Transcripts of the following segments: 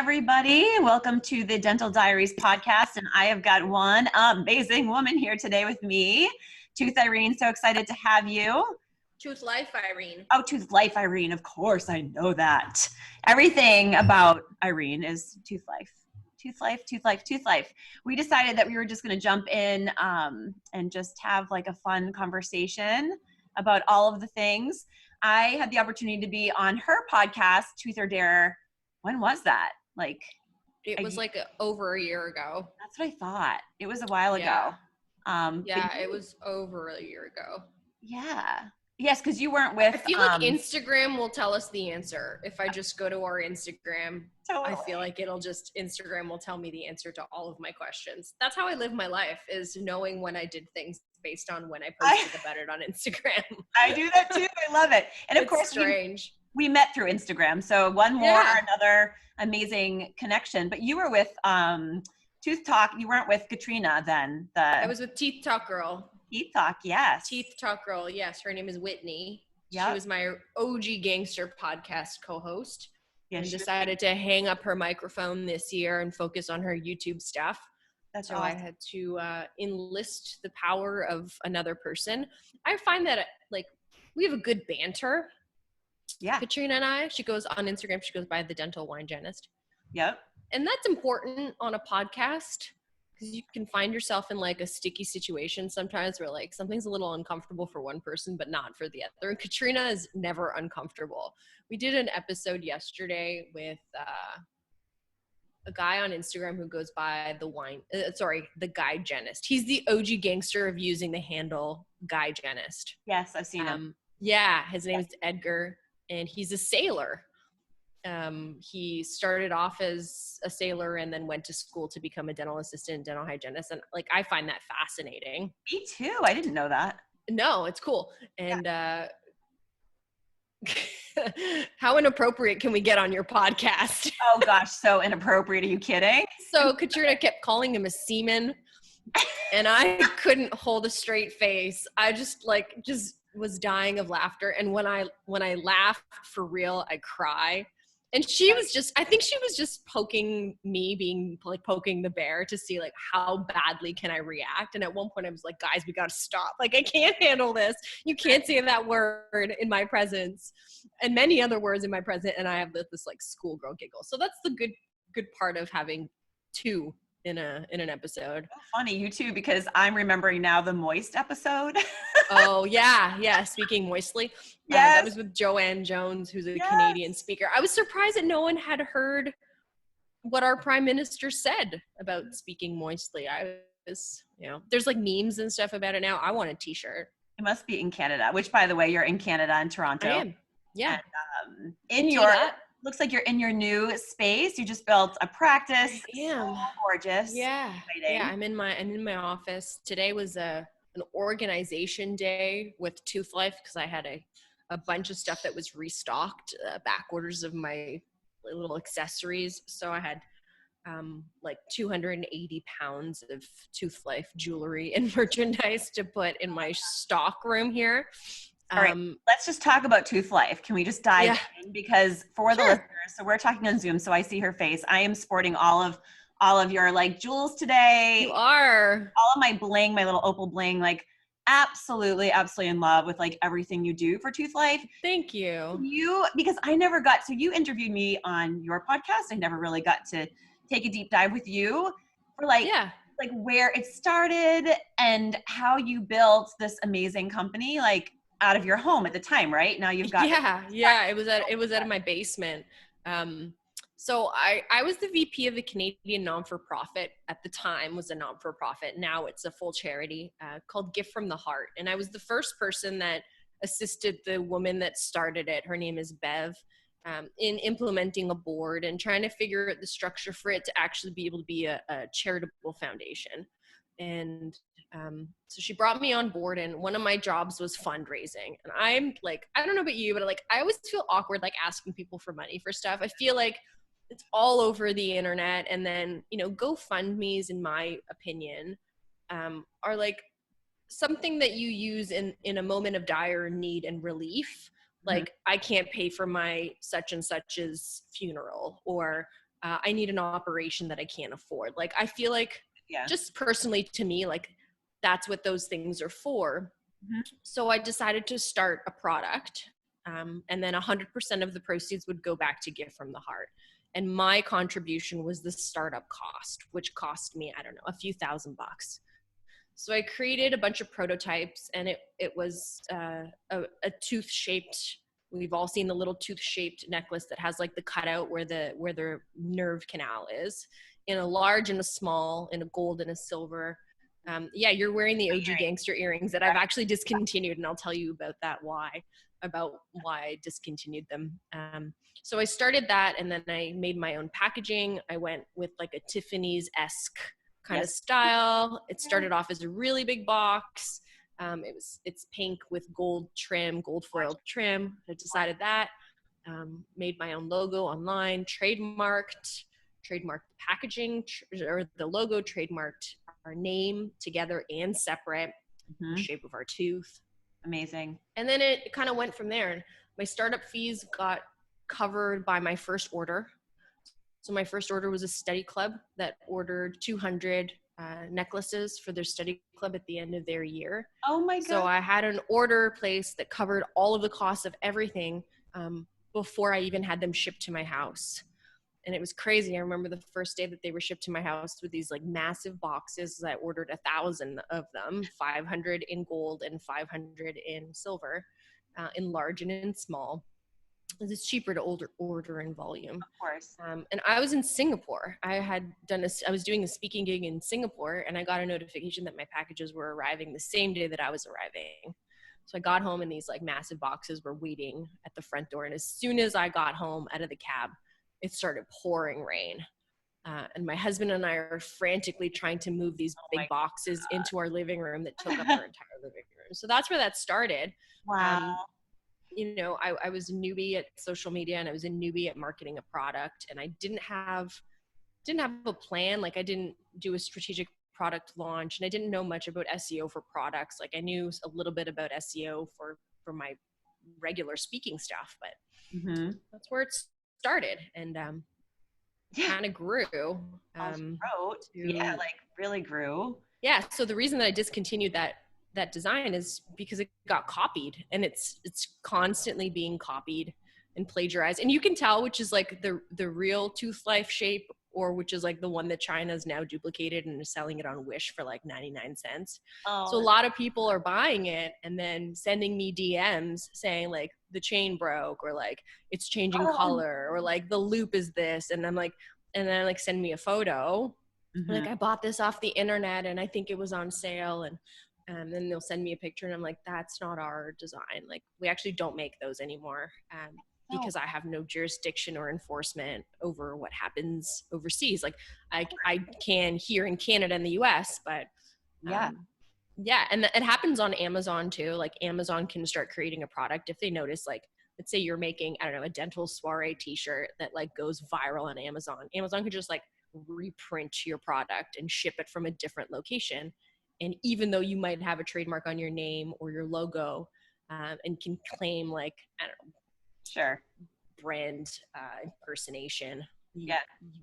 everybody. Welcome to the Dental Diaries podcast. And I have got one amazing woman here today with me, Tooth Irene. So excited to have you. TOOTHLIFE Irene. Oh, TOOTHLIFE Irene. Of course, I know that. Everything about Irene is TOOTHLIFE. TOOTHLIFE, TOOTHLIFE, TOOTHLIFE. We decided that we were just going to jump in and just have like a fun conversation about all of the things. I had the opportunity to be on her podcast, Truth or Dare. When was that? It was over a year ago. That's what I thought. It was a while ago. It was over a year ago. Yeah. Yes, because you weren't with. I feel like Instagram will tell us the answer. If I just go to our Instagram, totally. I feel like Instagram will tell me the answer to all of my questions. That's how I live my life, is knowing when I did things based on when I posted about it on Instagram. I do that too. I love it. And of course, strange. We met through Instagram. So one more, another amazing connection. But you were with Tooth Talk. You weren't with Katrina then. I was with Teeth Talk Girl. Teeth Talk, yes. Teeth Talk Girl, yes. Her name is Whitney. Yep. She was my OG Gangster podcast co-host. Yeah, and decided to hang up her microphone this year and focus on her YouTube stuff. That's so awesome. I had to enlist the power of another person. I find that we have a good banter. Yeah. Katrina and I, she goes on Instagram, she goes by the Dental Wine Hygienist. Yep. And that's important on a podcast because you can find yourself in a sticky situation sometimes where something's a little uncomfortable for one person, but not for the other. And Katrina is never uncomfortable. We did an episode yesterday with a guy on Instagram who goes by the Guy Hygienist. He's the OG gangster of using the handle Guy Hygienist. Yes, I've seen him. Yeah, his name is Edgar, and he's a sailor. He started off as a sailor and then went to school to become a dental assistant, dental hygienist. And I find that fascinating. Me too. I didn't know that. No, it's cool. And, how inappropriate can we get on your podcast? Oh gosh, so inappropriate. Are you kidding? So Katrina kept calling him a seaman, and I couldn't hold a straight face. I just was dying of laughter. And when I laugh for real, I cry. And I think she was just poking me, being poking the bear to see how badly can I react. And at one point I was like, guys, we got to stop. I can't handle this. You can't say that word in my presence and many other words in my presence. And I have this schoolgirl giggle. So that's the good part of having two in an episode. So funny, you too, because I'm remembering now the moist episode. Oh yeah. Speaking moistly. Yes. That was with Joanne Jones, who's a Canadian speaker. I was surprised that no one had heard what our prime minister said about speaking moistly. I was, there's memes and stuff about it now. I want a t-shirt. It must be in Canada, which by the way, you're in Canada in Toronto. I am. Yeah. And, looks like you're in your new space. You just built a practice. I am. So gorgeous. Yeah. Exciting. Yeah. I'm in my office. Today was an organization day with TOOTHLIFE because I had a bunch of stuff that was restocked, back orders of my little accessories. So I had 280 pounds of TOOTHLIFE jewelry and merchandise to put in my stock room here. All right, let's just talk about TOOTHLIFE. Can we just dive in? Because for the listeners, so we're talking on Zoom, so I see her face. I am sporting all of your jewels today. You are. All of my bling, my little opal bling, absolutely in love with everything you do for TOOTHLIFE. Thank you. Because you interviewed me on your podcast. I never really got to take a deep dive with you for where it started and how you built this amazing company, out of your home at the time, right? Now you've got it was out of my basement. So I was the VP of the Canadian non-for-profit. At the time was a non-for-profit. Now it's a full charity called Gift from the Heart. And I was the first person that assisted the woman that started it. Her name is Bev, in implementing a board and trying to figure out the structure for it to actually be able to be a charitable foundation. And so she brought me on board, and one of my jobs was fundraising. And I'm I don't know about you, but I always feel awkward asking people for money for stuff. I feel it's all over the internet. And then, GoFundMe's, in my opinion, are something that you use in a moment of dire need and relief. I can't pay for my such and such's funeral, or I need an operation that I can't afford. Like, I feel like just personally to me, like that's what those things are for. Mm-hmm. So I decided to start a product. And then 100% of the proceeds would go back to Gift from the Heart. And my contribution was the startup cost, which cost me, I don't know, a few $1,000. So I created a bunch of prototypes, and it was a tooth-shaped, we've all seen the little tooth-shaped necklace that has like the cutout where the nerve canal is, in a large and a small, in a gold and a silver. You're wearing the OG gangster earrings that I've actually discontinued, and I'll tell you about why I discontinued them. So I started that, and then I made my own packaging. I went with like a Tiffany's-esque kind of style. It started off as a really big box. It's pink with gold trim, gold foil trim. I decided that. Made my own logo online, trademarked packaging, or the logo, trademarked our name together and separate, the shape of our tooth. Amazing. And then it kind of went from there. My startup fees got covered by my first order. So my first order was a study club that ordered 200 necklaces for their study club at the end of their year. Oh my God. So I had an order place that covered all of the costs of everything before I even had them shipped to my house. And it was crazy. I remember the first day that they were shipped to my house with these like massive boxes. I ordered 1,000 of them, 500 in gold and 500 in silver, in large and in small. It's cheaper to order in volume. Of course. And I was in Singapore. I was doing a speaking gig in Singapore, and I got a notification that my packages were arriving the same day that I was arriving. So I got home, and these like massive boxes were waiting at the front door. And as soon as I got home out of the cab, it started pouring rain. And my husband and I are frantically trying to move these big boxes into our living room that took up our entire living room. So that's where that started. Wow. I was a newbie at social media, and I was a newbie at marketing a product, and I didn't have a plan. Like, I didn't do a strategic product launch, and I didn't know much about SEO for products. Like, I knew a little bit about SEO for my regular speaking stuff, but that's where it started, and kind of grew. Really grew. Yeah. So the reason that I discontinued that design is because it got copied, and it's constantly being copied and plagiarized, and you can tell which is like the real TOOTHLIFE shape, or which is like the one that China's now duplicated and is selling it on Wish for like 99 cents. So a lot of people are buying it and then sending me DMs saying like the chain broke, or like it's changing color, or like the loop is this, and I'm like, and then like send me a photo, like I bought this off the internet and I think it was on sale, and then they'll send me a picture, and I'm like, that's not our design. Like, we actually don't make those anymore. Because I have no jurisdiction or enforcement over what happens overseas. Like, I can here in Canada and the US, but and it happens on Amazon too. Like, Amazon can start creating a product if they notice, like, let's say you're making, I don't know, a dental soiree t-shirt that like goes viral on Amazon. Amazon could just like reprint your product and ship it from a different location. And even though you might have a trademark on your name or your logo, and can claim like, I don't know, brand impersonation, you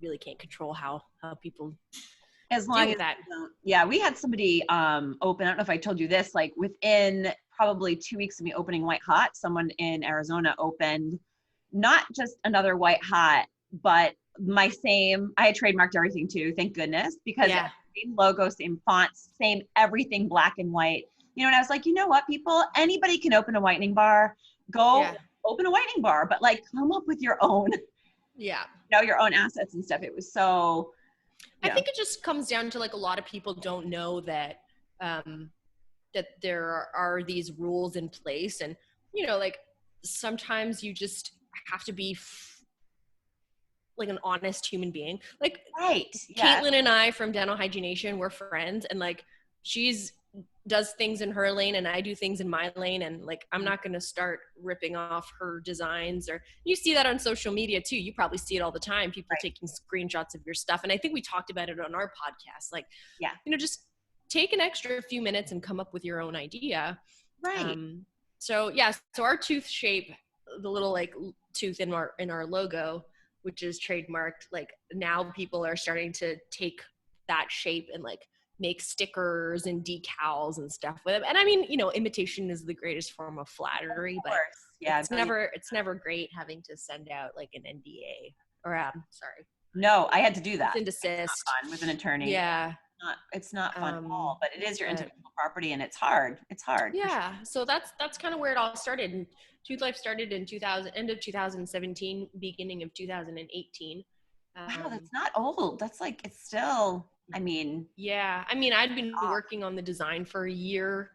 really can't control how people as long as that. We had somebody open, I don't know if I told you this, like within probably 2 weeks of me opening White Hot, someone in Arizona opened not just another White Hot, but my same, I had trademarked everything too, thank goodness, because same logo, same fonts, same everything, black and white. And I was like, you know what, people, anybody can open a whitening bar. Go open a whitening bar, but like come up with your own, your own assets and stuff. It was so. I think it just comes down to like a lot of people don't know that that there are these rules in place, and like sometimes you just have to be like an honest human being. Like Caitlin and I from Dental Hygienation, we're friends, and like she's does things in her lane and I do things in my lane, and like I'm not going to start ripping off her designs. Or you see that on social media too. You probably see it all the time, people taking screenshots of your stuff, and I think we talked about it on our podcast, like just take an extra few minutes and come up with your own idea. So our tooth shape, the little like tooth in our logo, which is trademarked. Like now people are starting to take that shape and like make stickers and decals and stuff with them. And I mean, you know, imitation is the greatest form of flattery, but Yeah, it's never great having to send out like an NDA or sorry. No, I had to do that. And desist Fun with an attorney. Yeah. It's not fun at all, but it is your intellectual property and it's hard. It's hard. Yeah. So that's kind of where it all started. And TOOTHLIFE started in end of 2017, beginning of 2018. Wow, that's not old. That's like, it's still, I mean. Yeah. I mean, I'd been working on the design for a year,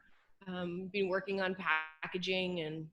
been working on packaging and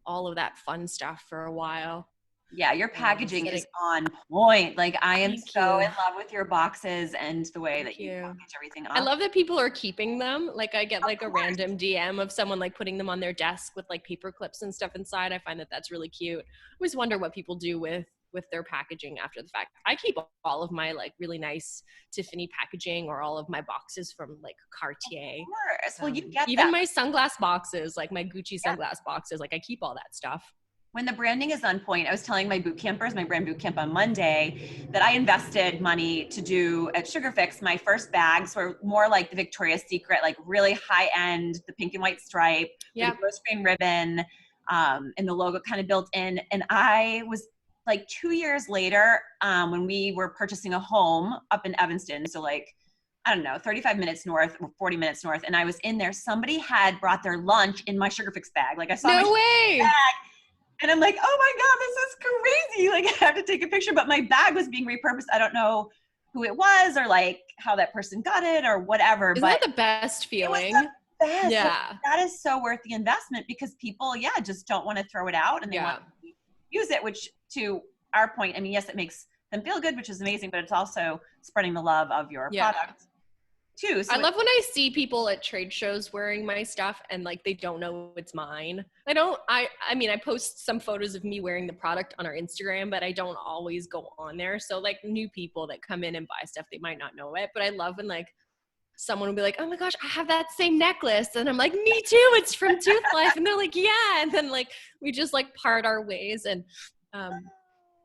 all of that fun stuff for a while. Yeah, your packaging is on point. Like I am so in love with your boxes and the way that you package everything up. I love that people are keeping them. Like I get like a random DM of someone like putting them on their desk with like paper clips and stuff inside. I find that that's really cute. I always wonder what people do with their packaging after the fact. I keep all of my like really nice Tiffany packaging or all of my boxes from like Cartier. Of course. Well, you get even my sunglass boxes, like my Gucci sunglass boxes, like I keep all that stuff. When the branding is on point, I was telling my boot campers, my brand boot camp on Monday, that I invested money to do at Sugar Fix. My first bags were more like the Victoria's Secret, like really high end, the pink and white stripe, with a rose green ribbon, and the logo kind of built in. And I was like 2 years later, when we were purchasing a home up in Evanston, so like, I don't know, 35 minutes north or 40 minutes north. And I was in there, somebody had brought their lunch in my Sugar Fix bag. Like I saw no way. Bag, and I'm like, oh my God, this is crazy. Like I have to take a picture, but my bag was being repurposed. I don't know who it was or like how that person got it or whatever. Isn't but that the best feeling? It was the best. Yeah. Like, that is so worth the investment because people, just don't want to throw it out and they want to use it, which to our point, I mean, yes, it makes them feel good, which is amazing, but it's also spreading the love of your product too. So I love when I see people at trade shows wearing my stuff and like they don't know it's mine. I mean, I post some photos of me wearing the product on our Instagram, but I don't always go on there. So like new people that come in and buy stuff, they might not know it, but I love when like someone will be like, oh my gosh, I have that same necklace. And I'm like, me too, it's from TOOTHLIFE. And they're like, yeah. And then like, we just like part our ways. And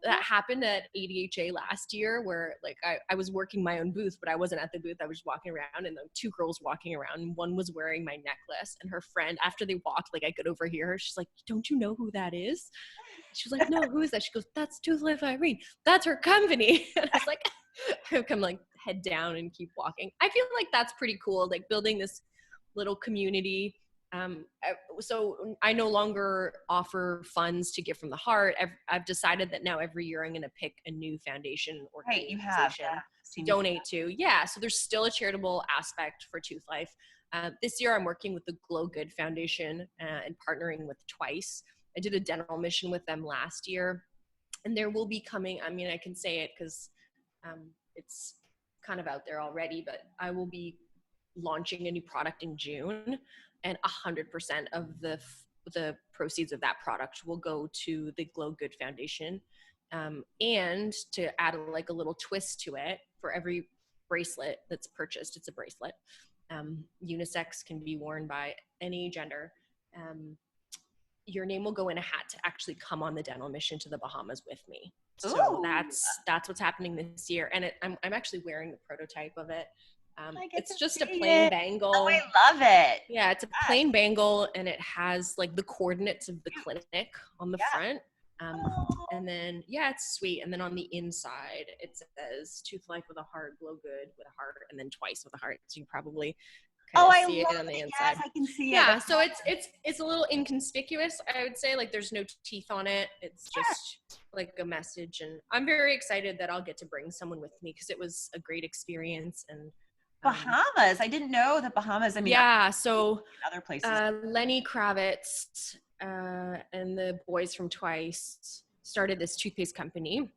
that happened at ADHA last year where like I was working my own booth, but I wasn't at the booth. I was just walking around and the two girls walking around and one was wearing my necklace and her friend, after they walked, like I could overhear her. She's like, don't you know who that is? She was like, no, who is that? She goes, that's TOOTHLIFE Irene. That's her company. And I was like, I come like head down and keep walking. I feel like that's pretty cool. Like building this little community. So I no longer offer funds to give from the heart. I've decided that now every year I'm going to pick a new foundation or organization to donate to. Yeah. So there's still a charitable aspect for TOOTHLIFE. This year I'm working with the Glow Good Foundation and partnering with Twice. I did a dental mission with them last year and there will be coming, I mean, I can say it because it's kind of out there already, but I will be launching a new product in June. And 100% of the proceeds of that product will go to the Glow Good Foundation. And to add like a little twist to it, for every bracelet that's purchased, it's a bracelet. Unisex, can be worn by any gender. Your name will go in a hat to actually come on the dental mission to the Bahamas with me. So that's what's happening this year. And I'm actually wearing the prototype of it. It's just a plain bangle. Oh, I love it. Yeah, it's a plain bangle and it has like the coordinates of the clinic on the front. And then, it's sweet. And then on the inside, it says TOOTHLIFE with a heart, Glow Good with a heart, and then Twice with a heart. So you probably see it on the inside. Yes, I can see it. Yeah, so it's a little inconspicuous, I would say. Like there's no teeth on it. It's just like a message. And I'm very excited that I'll get to bring someone with me because it was a great experience. And Bahamas. I didn't know the Bahamas. I mean, so other places. Lenny Kravitz and the boys from Twice started this toothpaste company,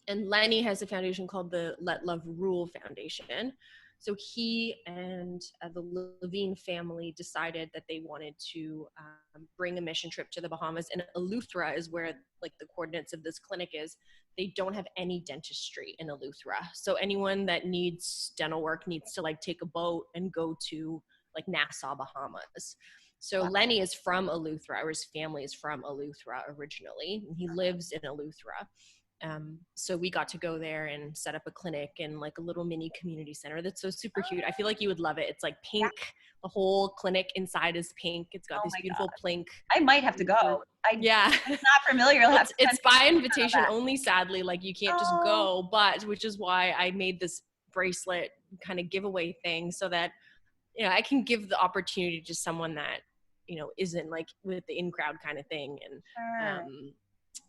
and Lenny has a foundation called the Let Love Rule Foundation. So he and the Levine family decided that they wanted to bring a mission trip to the Bahamas, and Eleuthera is where like the coordinates of this clinic is. They don't have any dentistry in Eleuthera. So anyone that needs dental work needs to like take a boat and go to like Nassau, Bahamas. So Lenny is from Eleuthera, or his family is from Eleuthera originally. And he lives in Eleuthera. So we got to go there and set up a clinic in like a little mini community center. That's so super cute. I feel like you would love it. It's like pink. The whole clinic inside is pink. It's got these beautiful pink. I might have to go. Yeah. I'm not familiar. It's by invitation only, sadly. Like you can't just go, which is why I made this bracelet kind of giveaway thing so that, I can give the opportunity to someone that, isn't like with the in crowd kind of thing.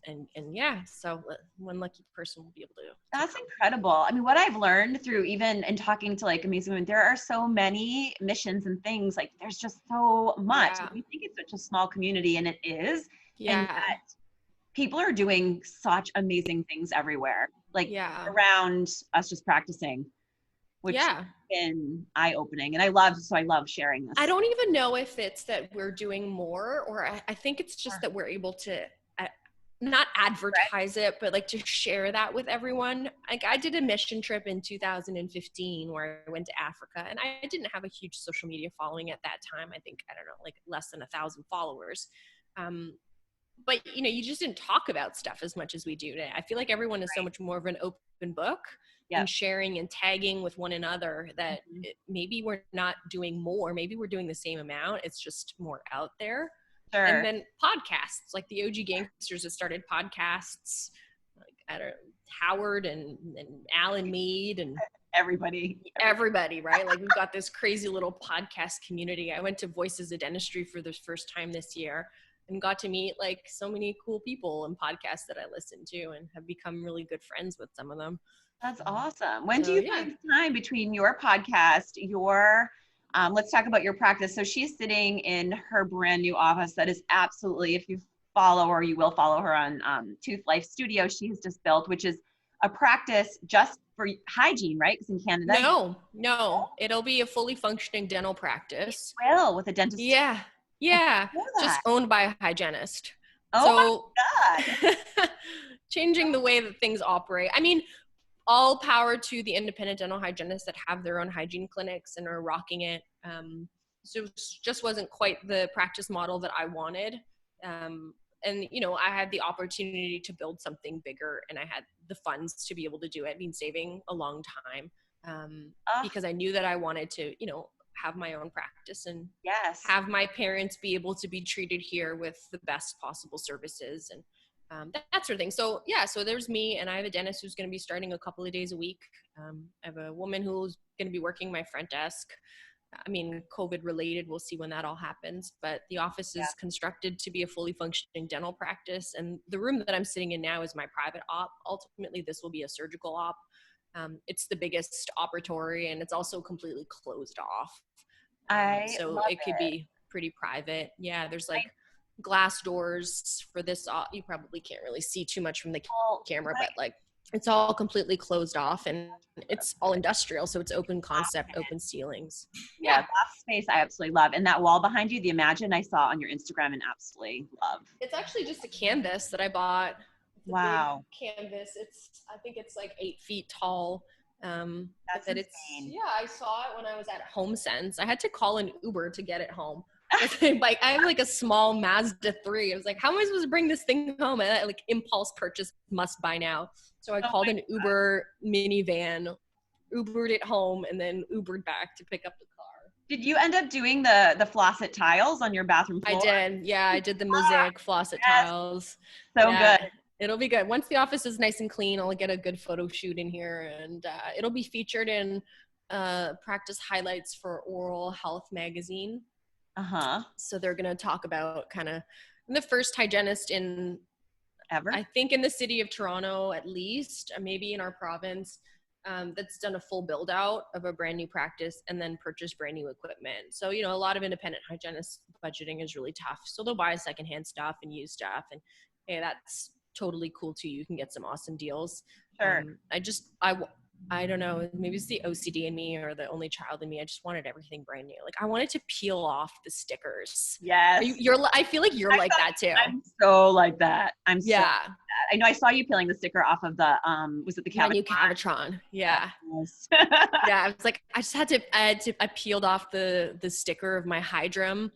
And yeah, so one lucky person will be able to. That's incredible. I mean, what I've learned through even in talking to like amazing women, there are so many missions and things, like there's just so much. We think it's such a small community, and it is. Yeah. And yet people are doing such amazing things everywhere, like around us just practicing, which has been eye-opening. And I love sharing this. I don't even know if it's that we're doing more, or I think it's just that we're able to not advertise it, but like to share that with everyone. Like I did a mission trip in 2015 where I went to Africa, and I didn't have a huge social media following at that time. I think, I don't know, like less than 1,000 followers. But you just didn't talk about stuff as much as we do today. I feel like everyone is so much more of an open book and sharing and tagging with one another that maybe we're not doing more. Maybe we're doing the same amount. It's just more out there. Sure. And then podcasts, like the OG Gangsters have started podcasts, like I don't know, Howard and Alan Mead and everybody, right? Like we've got this crazy little podcast community. I went to Voices of Dentistry for the first time this year and got to meet like so many cool people and podcasts that I listen to and have become really good friends with some of them. That's awesome. When do you find time between your podcast, let's talk about your practice. So she's sitting in her brand new office that is absolutely, if you follow her, you will follow her on TOOTHLIFE Studio, she's just built, which is a practice just for hygiene, right? Because in Canada. No, it'll be a fully functioning dental practice. It will, with a dentist. Yeah. Just owned by a hygienist. Oh my God. Changing the way that things operate. I mean, all power to the independent dental hygienists that have their own hygiene clinics and are rocking it. So it just wasn't quite the practice model that I wanted. And, I had the opportunity to build something bigger, and I had the funds to be able to do it. I've been saving a long time because I knew that I wanted to, have my own practice and have my parents be able to be treated here with the best possible services and that sort of thing. So there's me, and I have a dentist who's going to be starting a couple of days a week. I have a woman who's going to be working my front desk. I mean, COVID related, we'll see when that all happens, but the office is constructed to be a fully functioning dental practice. And the room that I'm sitting in now is my private op. Ultimately, this will be a surgical op. It's the biggest operatory, and it's also completely closed off. So it could be pretty private. Yeah, there's like glass doors for this. You probably can't really see too much from the camera, but like it's all completely closed off, and it's all industrial. So it's open concept, open ceilings. Yeah, glass space I absolutely love. And that wall behind you, the Imagine, I saw on your Instagram and absolutely love. It's actually just a canvas that I bought. Wow. Canvas. I think it's like 8 feet tall. That's insane. I saw it when I was at HomeSense. I had to call an Uber to get it home. Like I have like a small Mazda 3. I was like, how am I supposed to bring this thing home? And I like impulse purchase, must buy now. So I called an Uber minivan, Ubered it home, and then Ubered back to pick up the car. Did you end up doing the flosset tiles on your bathroom floor? I did. Yeah, I did the mosaic flosset tiles. So good. It'll be good. Once the office is nice and clean, I'll get a good photo shoot in here, and it'll be featured in practice highlights for Oral Health magazine. So they're going to talk about kind of the first hygienist in ever, I think in the city of Toronto, at least, maybe in our province, that's done a full build out of a brand new practice and then purchased brand new equipment. So, a lot of independent hygienists budgeting is really tough. So they'll buy secondhand stuff and used stuff, and hey, that's totally cool too. You can get some awesome deals. Sure. I don't know, maybe it's the OCD in me or the only child in me. I just wanted everything brand new. Like I wanted to peel off the stickers. Yes. I feel like you're like that too. I'm so like that. I'm so like that. I know I saw you peeling the sticker off of the, was it the Cavitron? New Cavitron. Yeah. Yes. Yeah. I was like, I peeled off the sticker of my Hydrum,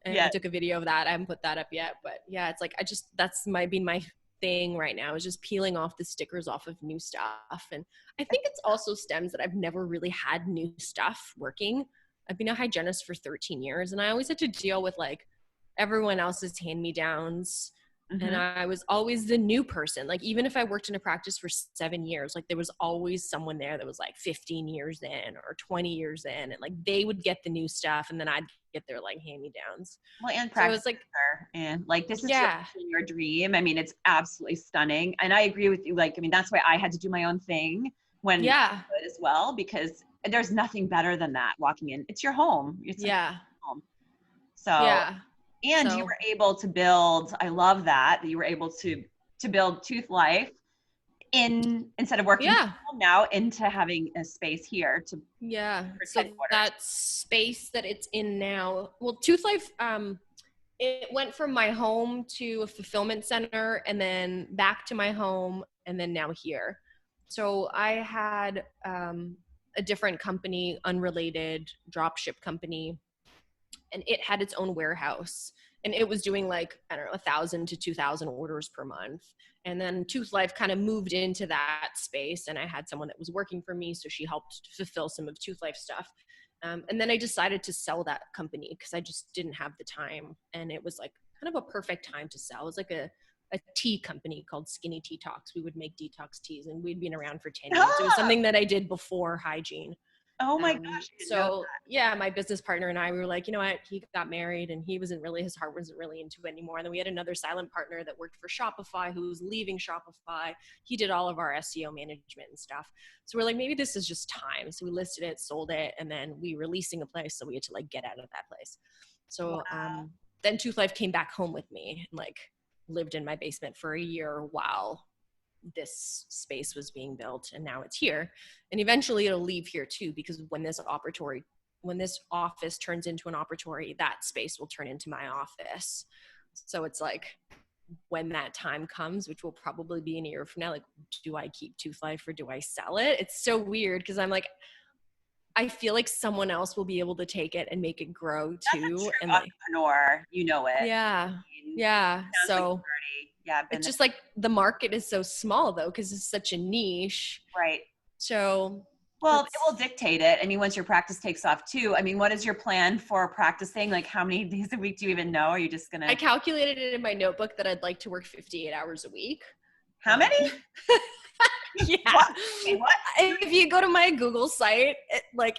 and I took a video of that. I haven't put that up yet, but yeah, it's like, that's been my thing right now is just peeling off the stickers off of new stuff. And I think it's also stems that I've never really had new stuff working. I've been a hygienist for 13 years and I always had to deal with like everyone else's hand-me-downs. And I was always the new person. Like, even if I worked in a practice for 7 years, like there was always someone there that was like 15 years in or 20 years in. And like, they would get the new stuff and then I'd get their like hand-me-downs. Well, and So it's practice like, and like, this is yeah, your dream. I mean, it's absolutely stunning. And I agree with you. Like, I mean, that's why I had to do my own thing when yeah, I could as well, because there's nothing better than that walking in. It's your home. It's like yeah, home. So, yeah. and you So were able to build, I love that you were able to build Tooth Life instead of working from yeah, home now into having a space here to yeah. for So headquarters. that space that it's in now, well, Tooth Life, it went from my home to a fulfillment center and then back to my home and then now here. So I had a different company, unrelated dropship company, and it had its own warehouse and it was doing like, I don't know, 1,000 to 2,000 orders per month. And then Tooth Life kind of moved into that space and I had someone that was working for me. So she helped fulfill some of Tooth Life stuff. And then I decided to sell that company because I just didn't have the time. And it was like kind of a perfect time to sell. It was like a tea company called Skinny Tea Talks. We would make detox teas and we'd been around for 10 years. It was something that I did before hygiene. Oh my gosh. I didn't know So yeah, my business partner and I, we were like, you know what, he got married and his heart wasn't really into it anymore. And then we had another silent partner that worked for Shopify who was leaving Shopify. He did all of our SEO management and stuff. So we're like, maybe this is just time. So we listed it, sold it, and then we were leasing a place. So we had to like get out of that place. So then Tooth Life came back home with me and like lived in my basement for a year while this space was being built, and now it's here. And eventually it'll leave here too, because when this office turns into an operatory, that space will turn into my office. So it's like, when that time comes, which will probably be in a year from now, like, do I keep Tooth Life or do I sell it? It's so weird because I'm like, I feel like someone else will be able to take it and make it grow too. And like, entrepreneur, you know it. yeah, yeah. So it's just like the market is so small though, because it's such a niche. Right. So well, it will dictate it. I mean, once your practice takes off too. I mean, what is your plan for practicing? Like, how many days a week do you even know? Are you just gonna? I calculated it in my notebook that I'd like to work 58 hours a week. How many? Yeah. What? Wait, what? If you go to my Google site,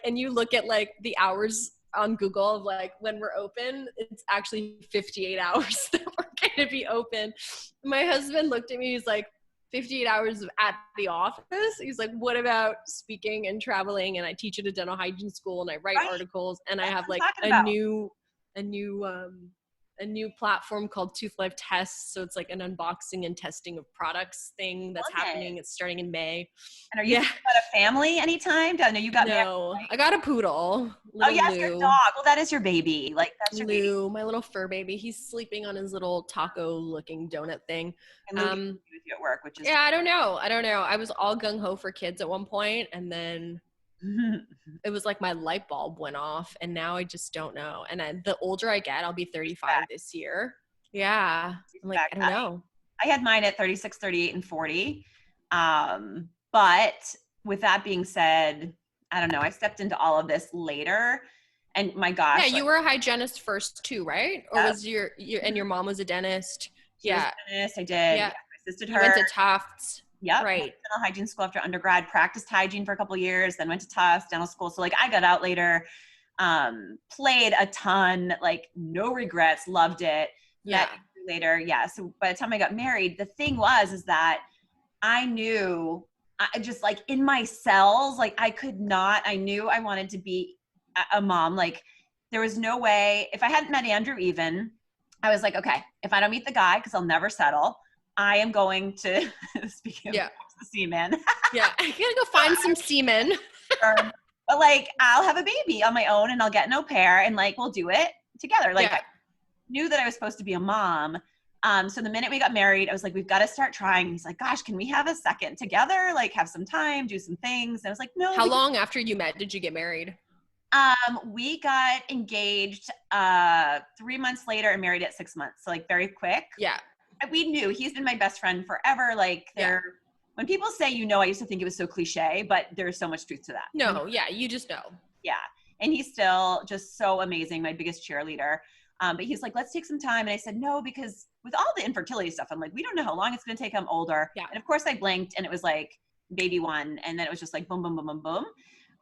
and you look at like the hours on Google of like when we're open, it's actually 58 hours that we're going to be open. My husband looked at me, he's like, 58 hours at the office. He's like, what about speaking and traveling? And I teach at a dental hygiene school and I write articles and I have like a new platform called TOOTHLIFE Tests. So it's like an unboxing and testing of products thing that's happening. It's starting in May. And are you thinking about a family anytime? I know you got married. I got a poodle. Oh yes, your dog. Well, that is your baby. Like, that's your baby. My little fur baby. He's sleeping on his little taco-looking donut thing. And with you at work, which is I don't know. I was all gung-ho for kids at one point, and then it was like my light bulb went off, and now I just don't know. And the older I get, I'll be 35 this year. Yeah. I'm like, I don't know. I had mine at 36, 38, and 40. But with that being said, I don't know. I stepped into all of this later. And my gosh. Yeah, you were a hygienist first too, right? Or was your mom was a dentist? She was a dentist. I did. Yeah. I assisted You her. went to Tufts. Yep. Right. Dental hygiene school after undergrad, practiced hygiene for a couple of years, then went to Tufts dental school. So like I got out later, played a ton, like no regrets, loved it. Yeah. Later. Yeah. So by the time I got married, the thing is that I knew I just like in my cells, like I knew I wanted to be a mom. Like there was no way, if I hadn't met Andrew even, I was like, okay, if I don't meet the guy, because I'll never settle, I am going to, speaking of the semen. Yeah, I gotta go find some semen. But like, I'll have a baby on my own and I'll get an au pair and like, we'll do it together. Like I knew that I was supposed to be a mom. So the minute we got married, I was like, we've got to start trying. He's like, gosh, can we have a second together? Like have some time, do some things. And I was like, no. How long after you met did you get married? We got engaged 3 months later and married at 6 months. So like very quick. Yeah. we knew he's been my best friend forever. Like when people say, I used to think it was so cliche, but there's so much truth to that. No, yeah, you just know. Yeah. And he's still just so amazing, my biggest cheerleader. But he's like, let's take some time. And I said, no, because with all the infertility stuff, I'm like, we don't know how long it's going to take. I'm older. Yeah. And of course I blinked and it was like baby one. And then it was just like boom, boom, boom, boom, boom.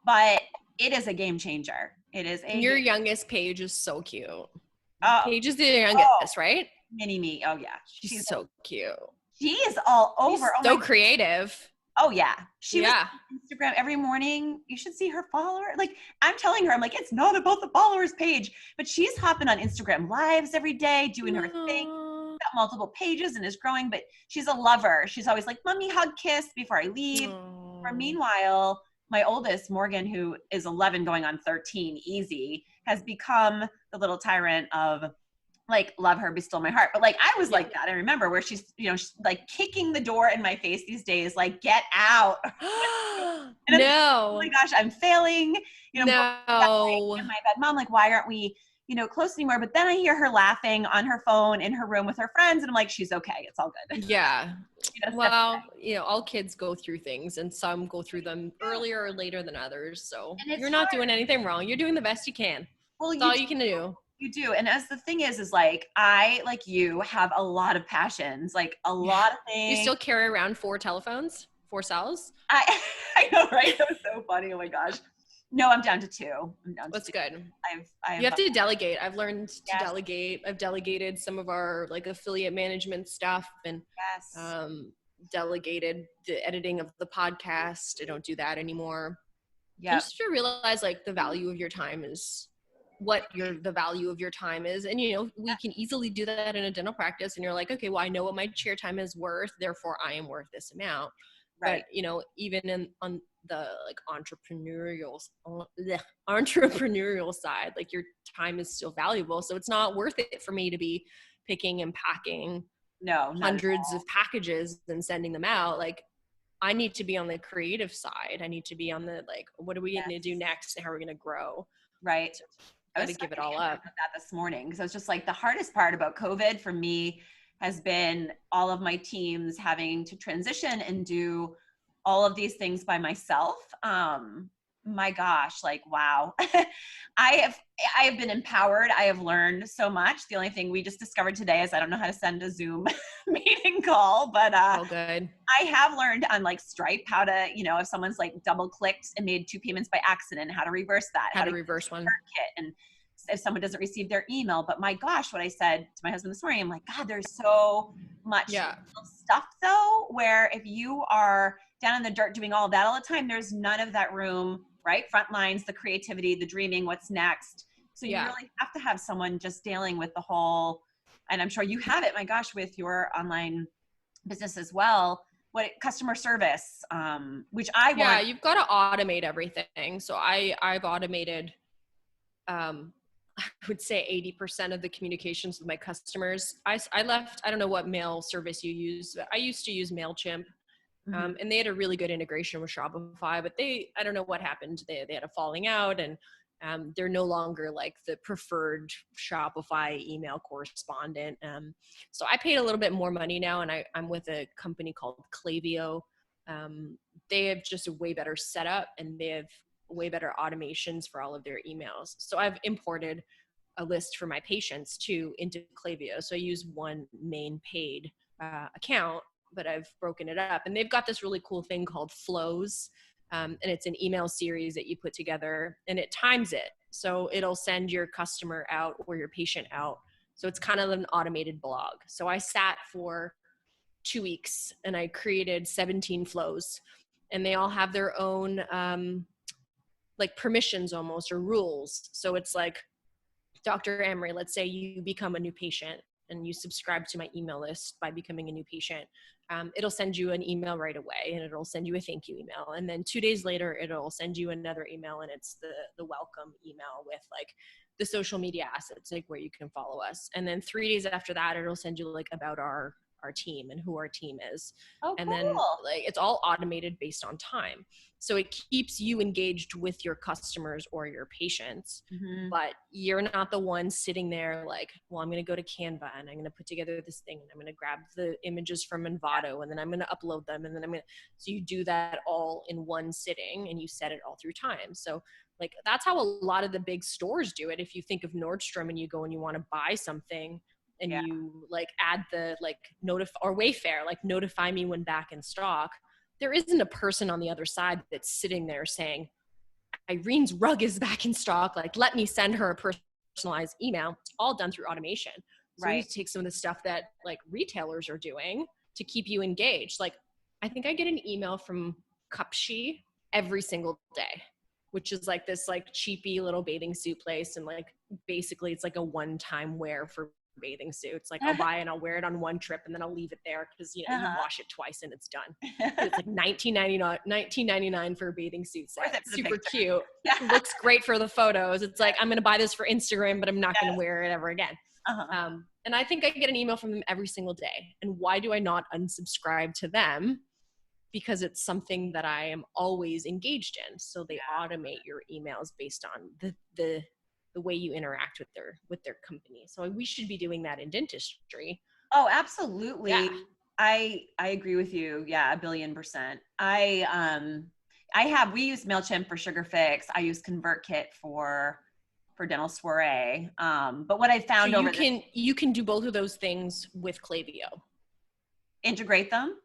But it is a game changer. It is Your youngest Paige is so cute. Oh, Paige is the youngest, right? Mini me. Oh yeah. She's so cute. She is all over. She's so creative. Oh yeah. She was on Instagram every morning. You should see her follower. Like I'm telling her, I'm like, it's not about the followers page, but she's hopping on Instagram lives every day, doing her thing. Got multiple pages and is growing, but she's a lover. She's always like, mommy, hug, kiss before I leave. Or meanwhile, my oldest, Morgan, who is 11 going on 13, easy, has become the little tyrant of like, love her, be still my heart. But like, I was like that. I remember where she's like kicking the door in my face these days, like, get out. And no. Oh my gosh, I'm failing. No. In my bed, mom, like, why aren't we, close anymore? But then I hear her laughing on her phone in her room with her friends. And I'm like, she's okay. It's all good. Yeah. Well, all kids go through things and some go through them earlier or later than others. So you're not doing anything wrong. You're doing the best you can. Well, that's all you can do. You do. And as the thing is like, I, like you, have a lot of passions, like a lot of things. You still carry around 4 telephones, 4 cells? I know, right? That was so funny. Oh my gosh. No, I'm down to 2. That's good. I've you have to delegate. I've learned to delegate. I've delegated some of our like affiliate management stuff and delegated the editing of the podcast. I don't do that anymore. Yeah. You just realize like the value of your time is the value of your time is. And, we can easily do that in a dental practice. And you're like, okay, well, I know what my chair time is worth. Therefore I am worth this amount. Right. But, even on the like entrepreneurial side, like your time is still valuable. So it's not worth it for me to be picking and packing hundreds of packages and sending them out. Like I need to be on the creative side. I need to be on the, like, what are we going to do next? And how are we going to grow? Right. I was to give it all up. That this morning, because I was just like, the hardest part about COVID for me has been all of my teams having to transition and do all of these things by myself. My gosh, like, wow. I have been empowered. I have learned so much. The only thing we just discovered today is I don't know how to send a Zoom meeting call, but oh, good. I have learned on like Stripe how to, if someone's like double clicked and made 2 payments by accident, how to reverse that, how to reverse one kit, and if someone doesn't receive their email. But my gosh, what I said to my husband this morning, I'm like, God, there's so much stuff though, where if you are down in the dirt doing all of that all the time, there's none of that room, right? Front lines, the creativity, the dreaming, what's next. So you really have to have someone just dealing with the whole, and I'm sure you have it, my gosh, with your online business as well, customer service, which I want. Yeah, you've got to automate everything. So I've automated, I would say 80% of the communications with my customers. I left, I don't know what mail service you use. I used to use MailChimp. And they had a really good integration with Shopify, but I don't know what happened. They had a falling out, and they're no longer like the preferred Shopify email correspondent. So I paid a little bit more money now, and I'm with a company called Klaviyo. They have just a way better setup, and they have way better automations for all of their emails. So I've imported a list for my patients too into Klaviyo. So I use one main paid account, but I've broken it up, and they've got this really cool thing called flows. And it's an email series that you put together, and it times it. So it'll send your customer out or your patient out. So it's kind of an automated blog. So I sat for 2 weeks and I created 17 flows, and they all have their own, like permissions almost, or rules. So it's like, Dr. Emery, let's say you become a new patient and you subscribe to my email list by becoming a new patient. It'll send you an email right away, and it'll send you a thank you email. And then 2 days later, it'll send you another email, and it's the welcome email with like the social media assets, like where you can follow us. And then 3 days after that, it'll send you like about our our team and who our team is. Oh, And cool. then like it's all automated based on time. So it keeps you engaged with your customers or your patients, but you're not the one sitting there like, well, I'm going to go to Canva and I'm going to put together this thing and I'm going to grab the images from Envato and then I'm going to upload them. And then so you do that all in one sitting and you set it all through time. So like, that's how a lot of the big stores do it. If you think of Nordstrom and you go and you want to buy something and you like add the like or Wayfair, like notify me when back in stock, there isn't a person on the other side that's sitting there saying, Irene's rug is back in stock. Like, let me send her a personalized email. It's all done through automation. So we need to take some of the stuff that like retailers are doing to keep you engaged. Like, I think I get an email from Cupshe every single day, which is like this like cheapy little bathing suit place. And like, basically it's like a one-time wear for bathing suits. Like I'll buy and I'll wear it on one trip and then I'll leave it there because you know you wash it twice and it's done. It's like $19.99 for a bathing suit set. Super cute. It looks great for the photos. It's like I'm gonna buy this for Instagram, but I'm not gonna wear it ever again. And I think I get an email from them every single day. And why do I not unsubscribe to them? Because it's something that I am always engaged in. So they automate your emails based on the way you interact with their company. So we should be doing that in dentistry. Oh, absolutely. Yeah. I agree with you. Yeah, 1,000,000,000%. We use MailChimp for SugarFix. I use ConvertKit for Dental Soiree. But what I found you can do both of those things with Klaviyo. Integrate them?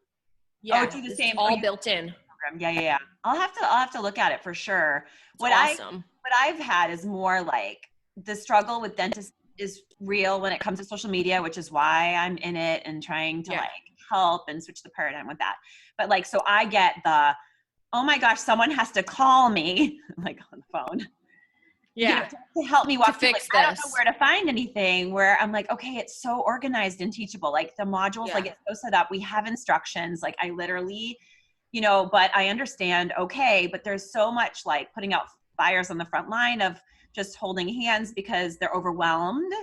Yeah. Do the same. All built in. Yeah. I'll have to look at it for sure. What I've had is more like the struggle with dentists is real when it comes to social media, which is why I'm in it and trying to like help and switch the paradigm with that. But like, so I get oh my gosh, someone has to call me like on the phone. Yeah. To help me walk through, fix like, I don't know where to find anything where I'm like, okay, it's so organized and teachable. Like the modules, like it's so set up. We have instructions. Like I literally, but I understand, okay, but there's so much like putting out fires on the front line of just holding hands because they're overwhelmed.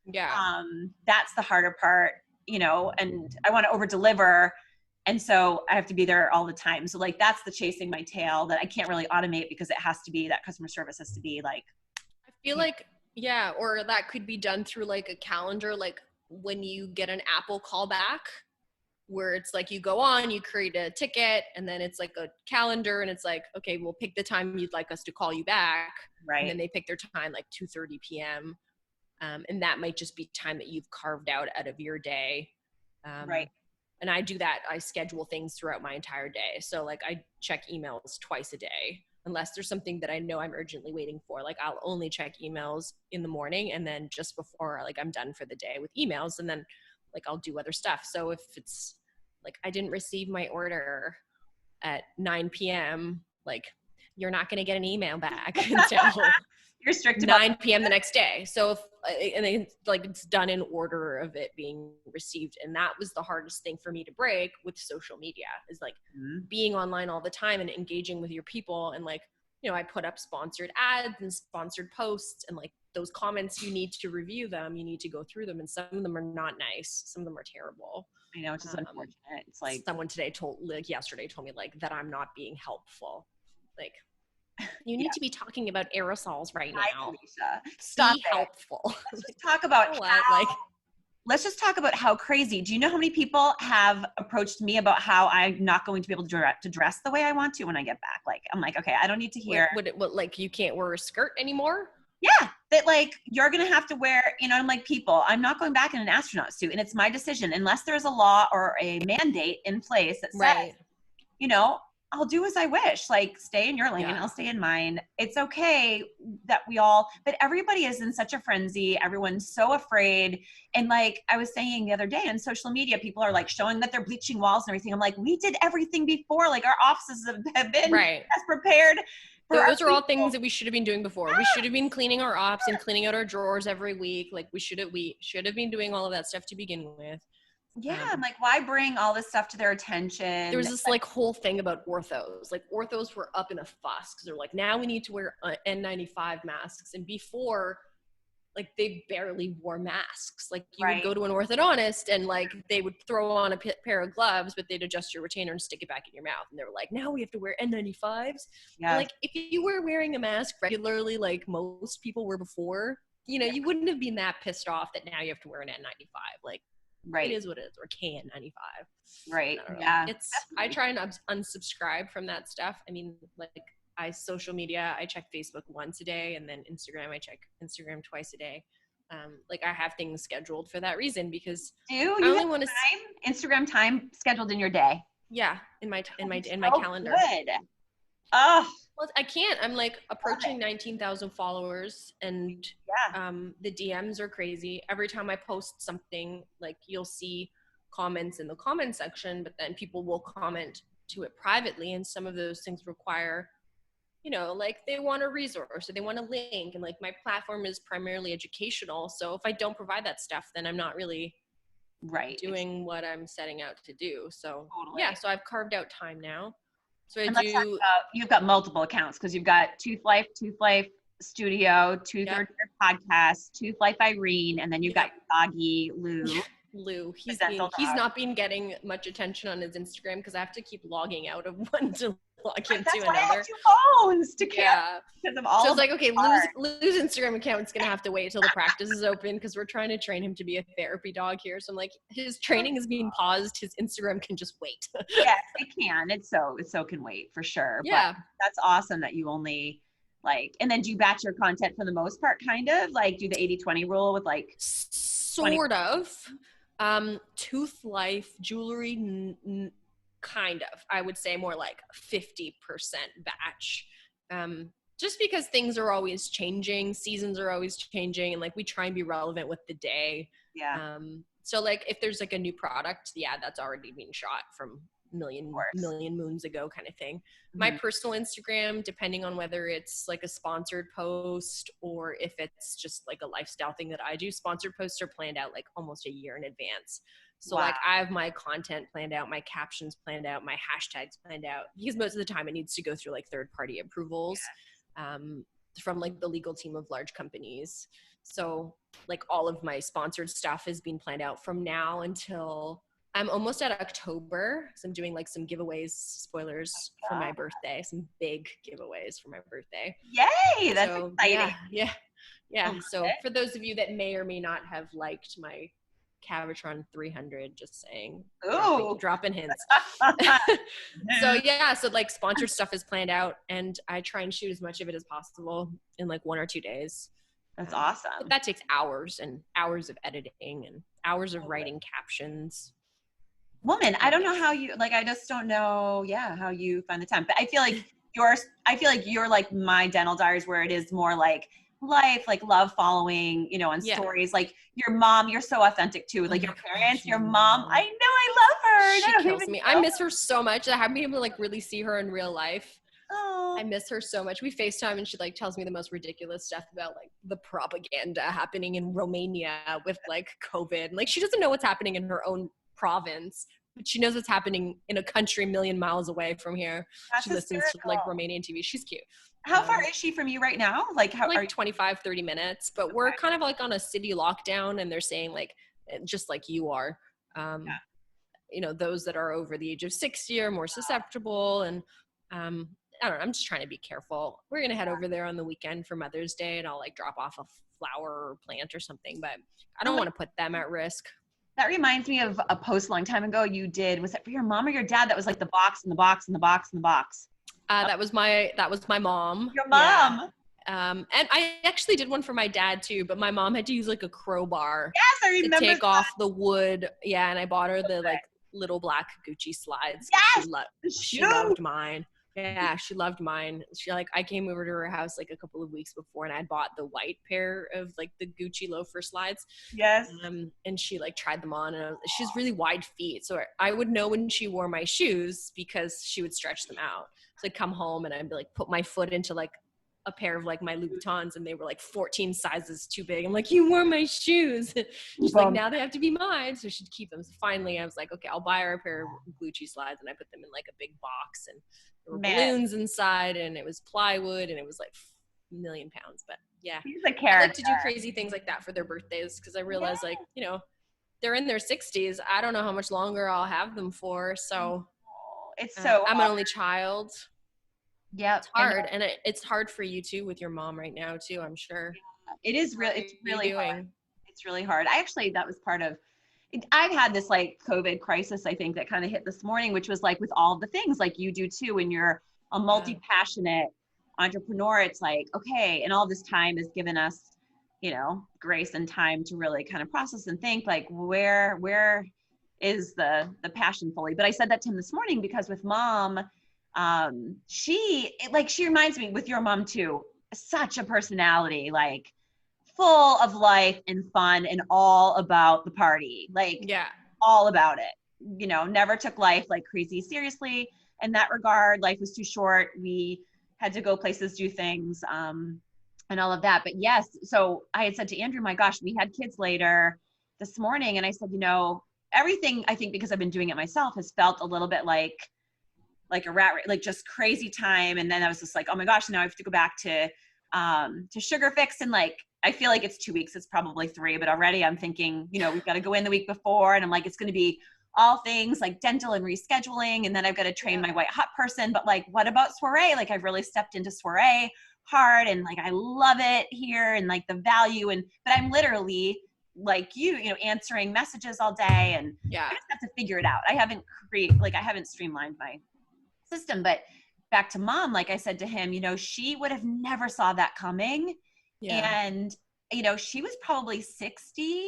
Yeah. That's the harder part, and I want to over deliver. And so I have to be there all the time. So like, that's the chasing my tail that I can't really automate because it has to be that customer service has to be like, I feel like, or that could be done through like a calendar, like when you get an Apple callback where it's like you go on, you create a ticket and then it's like a calendar and it's like, okay, we'll pick the time you'd like us to call you back. Right. And then they pick their time like 2:30 p.m. And that might just be time that you've carved out of your day. Right. And I do that. I schedule things throughout my entire day. So like I check emails twice a day, unless there's something that I know I'm urgently waiting for. Like I'll only check emails in the morning and then just before like I'm done for the day with emails, and then like I'll do other stuff. So if it's like I didn't receive my order at 9 p.m., like you're not going to get an email back until you're strict 9 p.m. the next day. So if, and then like it's done in order of it being received. And that was the hardest thing for me to break with social media, is like being online all the time and engaging with your people. And like, I put up sponsored ads and sponsored posts, and like those comments, you need to review them. You need to go through them. And some of them are not nice. Some of them are terrible. I know, which is unfortunate. It's like someone yesterday told me like that I'm not being helpful. Like, you need to be talking about aerosols right now. Stop. Be helpful. Let's just talk about let's just talk about how crazy. Do you know how many people have approached me about how I'm not going to be able to dress the way I want to when I get back? Like, I'm like, okay, I don't need to hear. What like you can't wear a skirt anymore? Yeah, that like you're going to have to wear, I'm like, people, I'm not going back in an astronaut suit, and it's my decision unless there's a law or a mandate in place that says, I'll do as I wish. Like, stay in your lane, I'll stay in mine. It's okay that but everybody is in such a frenzy. Everyone's so afraid. And like I was saying the other day on social media, people are like showing that they're bleaching walls and everything. I'm like, we did everything before. Like our offices have been as prepared. Those are all things that we should have been doing before. We should have been cleaning our ops and cleaning out our drawers every week. Like we should have been doing all of that stuff to begin with. Yeah, I'm like, why bring all this stuff to their attention? There was this like whole thing about orthos. Like orthos were up in a fuss because they're like, now we need to wear N95 masks. And before, like they barely wore masks. Like you would Right. go to an orthodontist and like they would throw on a pair of gloves, but they'd adjust your retainer and stick it back in your mouth. And they were like, now we have to wear N95s. And Yes. like if you were wearing a mask regularly, like most people were before, you know, you wouldn't have been that pissed off that now you have to wear an N95. Like Right. it is what it is, or KN95. Right. I don't know. Yeah. I try and unsubscribe from that stuff. I mean, like social media, I check Facebook once a day, and then Instagram, I check Instagram twice a day. Like I have things scheduled for that reason, because Do you I only have want to Instagram time scheduled in your day? yeah, in my So calendar. Good. Oh, Well, I can't. I'm like approaching 19,000 followers, and yeah. the DMs are crazy. Every time I post something, like you'll see comments in the comment section, but then people will comment to it privately, and some of those things require, you know, like they want a resource or they want a link, and like my platform is primarily educational. So if I don't provide that stuff, then I'm not really Right. doing what I'm setting out to do. So Totally. yeah, so I've carved out time now. So I And let's talk do. about, you've got multiple accounts because you've got TOOTHLIFE Studio, Tooth Yep. or Dare Podcast, TOOTHLIFE Irene, and then you've got doggy Lou. He's dental dog. not been getting much attention on his Instagram because I have to keep logging out of one to log into That's why I another. have 2 phones to carry because of all. So it's like, okay, Lou's Instagram account's gonna have to wait till the practice is open because we're trying to train him to be a therapy dog here. So I'm like, his training is being paused. His Instagram can just wait. Yes, it can. It so can wait for sure. Yeah. But that's awesome that you only like, and then do you batch your content for the most part, kind of like do the 80-20 rule with like sort of. TOOTHLIFE jewelry, kind of. I would say more like 50% batch. Just because things are always changing, seasons are always changing, and like we try and be relevant with the day. Yeah. So like if there's like a new product, yeah, that's already been shot from million moons ago kind of thing. Mm-hmm. My personal Instagram, depending on whether it's like a sponsored post or if it's just like a lifestyle thing that I do, sponsored posts are planned out like almost a year in advance. So like I have my content planned out, my captions planned out, my hashtags planned out, because most of the time it needs to go through like third-party approvals from like the legal team of large companies. So like all of my sponsored stuff is being planned out from now until I'm almost at October. So I'm doing like some giveaways, spoilers for my birthday, some big giveaways for my birthday. Yay, that's exciting. Yeah. So for those of you that may or may not have liked my Cavatron 300, just saying, dropping hints. So yeah, so like sponsored stuff is planned out, and I try and shoot as much of it as possible in like 1 or 2 days. That's awesome. But that takes hours and hours of editing and hours of writing captions. Woman, I don't know how you, like, I just don't know, how you find the time. But I feel like you're like my dental diaries, where it is more like life, like love following, you know, and stories. Like your mom, you're so authentic too. Like your parents, your mom, I know, I love her. She kills me. I miss her so much. I haven't been able to like really see her in real life. Oh. I miss her so much. We FaceTime and she like tells me the most ridiculous stuff about like the propaganda happening in Romania with like COVID. And, like she doesn't know what's happening in her own province, but she knows what's happening in a country a million miles away from here. She listens to like Romanian TV. She's cute. How far is she from you right now? Like how? Like 25, 30 minutes, but we're kind of like on a city lockdown, and they're saying like, just like you are, you know, those that are over the age of 60 are more susceptible. And I don't know, I'm just trying to be careful. We're going to head over there on the weekend for Mother's Day, and I'll like drop off a flower or plant or something, but I don't want to put them at risk. That reminds me of a post a long time ago you did. Was it for your mom or your dad? That was like the box and the box and the box and the box. That was my mom. Your mom. Yeah. And I actually did one for my dad too, but my mom had to use like a crowbar. Yes, I remember to take off the wood. Yeah, and I bought her the like little black Gucci slides. Yes, she loved mine. Yeah, she loved mine. She like, I came over to her house like a couple of weeks before, and I bought the white pair of like the Gucci loafer slides. Yes. And she like tried them on, and she's really wide feet, so I would know when she wore my shoes because she would stretch them out. So I'd come home and I'd be like, put my foot into like a pair of like my Louboutins, and they were like 14 sizes too big. I'm like, you wore my shoes. She's like, now they have to be mine. So she'd keep them. So finally I was like, okay, I'll buy her a pair of Gucci slides, and I put them in like a big box, and there were balloons inside, and it was plywood, and it was like million pounds, but yeah. He's a I character. like to do crazy things like that for their birthdays because I realize like, you know, they're in their 60s. I don't know how much longer I'll have them for. So it's so I'm hard. an only child. Yep. It's hard. And it's hard for you too with your mom right now too, I'm sure. It is really, it's really hard. It's really hard. That was part of, I've had this like COVID crisis, I think, that kind of hit this morning, which was like with all the things like you do too, when you're a multi-passionate entrepreneur, it's like, okay, and all this time has given us, you know, grace and time to really kind of process and think like, where is the passion fully? But I said that to him this morning because with mom, she reminds me, with your mom too, such a personality, like full of life and fun and all about the party, like all about it, you know, never took life like crazy seriously in that regard. Life was too short. We had to go places, do things, and all of that. But yes, so I had said to Andrew, my gosh, we had kids later this morning. And I said, you know, everything, I think because I've been doing it myself, has felt a little bit like a rat race, like just crazy time. And then I was just like, oh my gosh, now I have to go back to Sugar Fix. And like, I feel like it's 2 weeks, it's probably 3, but already I'm thinking, you know, we've got to go in the week before. And I'm like, it's going to be all things like dental and rescheduling. And then I've got to train my white hot person. But like, what about soiree? Like I've really stepped into soiree hard and like, I love it here and like the value. But I'm literally like you know, answering messages all day and I just have to figure it out. I haven't streamlined my system. But back to mom, like I said to him, you know, she would have never saw that coming. And, you know, she was probably 60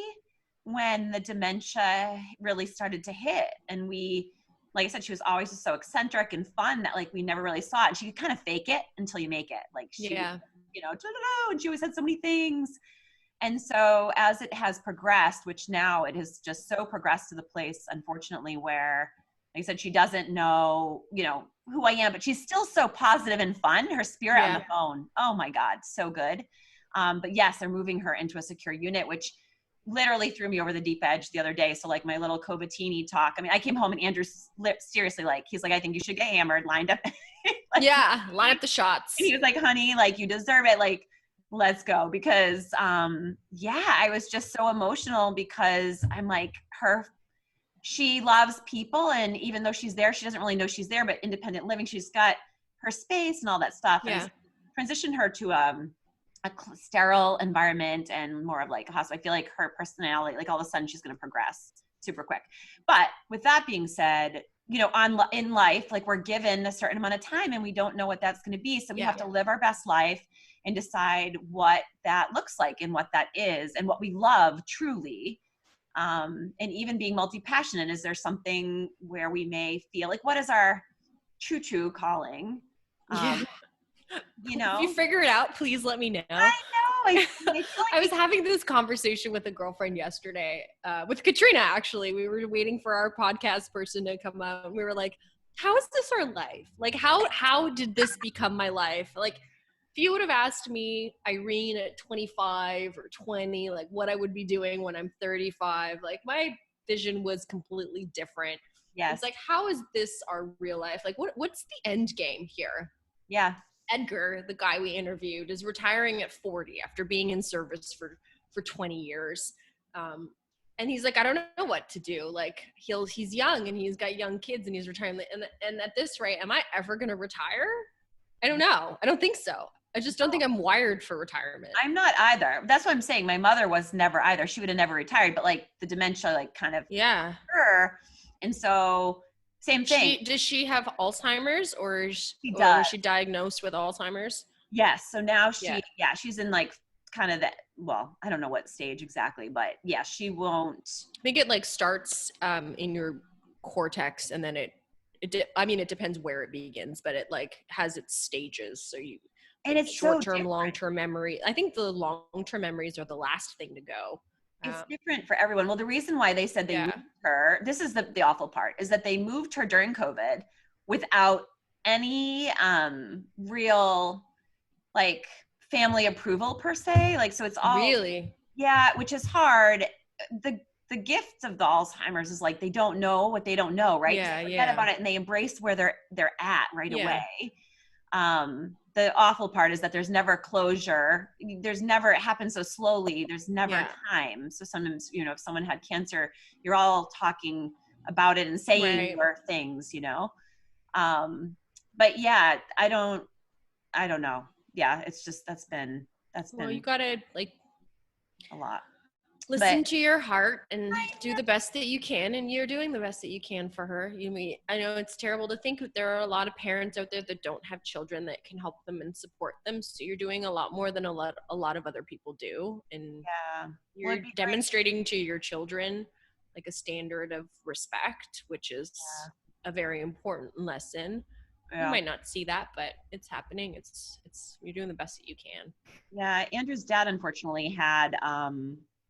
when the dementia really started to hit. And we, like I said, she was always just so eccentric and fun that like we never really saw it. And she could kind of fake it until you make it. Like she, you know, and she always had so many things. And so as it has progressed, which now it has just so progressed to the place, unfortunately, where, like I said, she doesn't know, you know, who I am, but she's still so positive and fun. Her spirit on the phone, oh my God, so good. But yes, they're moving her into a secure unit, which literally threw me over the deep edge the other day. So like my little COVID-teeny talk, I mean, I came home and Andrew's seriously, like, he's like, I think you should get hammered, lined up. Like, line up the shots. And he was like, honey, like you deserve it. Like, let's go. Because, I was just so emotional because I'm like she loves people. And even though she's there, she doesn't really know she's there, but independent living, she's got her space and all that stuff. And transitioned her to, a sterile environment and more of like a hospital. I feel like her personality, like all of a sudden she's going to progress super quick. But with that being said, you know, in life, like we're given a certain amount of time and we don't know what that's going to be. So we have to live our best life and decide what that looks like and what that is and what we love truly. And even being multi-passionate, is there something where we may feel like, what is our true calling? You know, if you figure it out, please let me know. I know. I was having this conversation with a girlfriend yesterday, with Katrina, actually. We were waiting for our podcast person to come out. And we were like, how is this our life? Like, how did this become my life? Like, if you would have asked me, Irene, at 25 or 20, like what I would be doing when I'm 35, like my vision was completely different. It's like, how is this our real life? Like, what's the end game here? Edgar, the guy we interviewed, is retiring at 40 after being in service for 20 years. And he's like, I don't know what to do. Like he's young and he's got young kids and he's retiring. And at this rate, am I ever going to retire? I don't know. I don't think so. I just don't think I'm wired for retirement. I'm not either. That's what I'm saying. My mother was never either. She would have never retired, but like the dementia, like kind of her. And so same thing. Does she have Alzheimer's or is she diagnosed with Alzheimer's? Yes. So now she's in like kind of that, well, I don't know what stage exactly, but yeah, she won't. I think it like starts in your cortex and then it depends where it begins, but it like has its stages. So and it's short-term, so long-term memory. I think the long-term memories are the last thing to go. It's different for everyone. Well, the reason why they said they moved her, this is the awful part, is that they moved her during COVID without any real like family approval per se. Like, so it's all really, which is hard. The gift of the Alzheimer's is like, they don't know what they don't know, right? So they forget about it and they embrace where they're at right away. The awful part is that there's never closure. It happens so slowly. There's never time. So sometimes, you know, if someone had cancer, you're all talking about it and saying your things, you know? But yeah, I don't know. Yeah, it's just, that's been you gotta like a lot. Listen to your heart and do the best that you can, and you're doing the best that you can for her. I know it's terrible to think, but there are a lot of parents out there that don't have children that can help them and support them. So you're doing a lot more than a lot of other people do, and you're demonstrating to your children like a standard of respect, which is a very important lesson. You might not see that, but it's happening. It's you're doing the best that you can. Yeah, Andrew's dad unfortunately had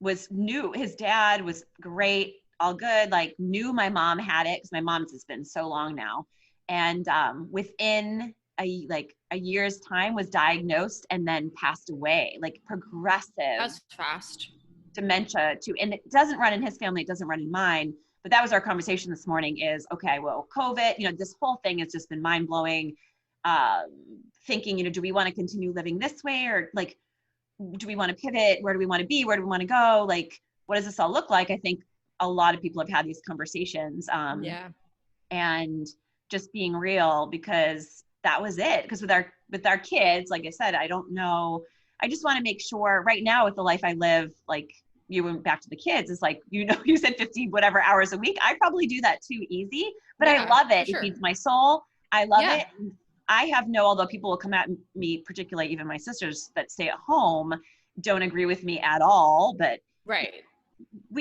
was new. His dad was great, all good, like knew my mom had it because my mom's has been so long now. And within a year's time was diagnosed and then passed away, like progressive. That's fast. Dementia too. And it doesn't run in his family, it doesn't run in mine. But that was our conversation this morning is, okay, well, COVID, you know, this whole thing has just been mind blowing. Thinking, you know, do we want to continue living this way, or like, do we want to pivot? Where do we want to be? Where do we want to go? Like, what does this all look like? I think a lot of people have had these conversations. And just being real, because that was it. Because with our kids, like I said, I don't know. I just want to make sure right now with the life I live, like you went back to the kids, it's like, you know, you said 50 whatever hours a week. I probably do that too easy, but I love it. It feeds my soul. I love it. I have although people will come at me, particularly even my sisters that stay at home, don't agree with me at all, but the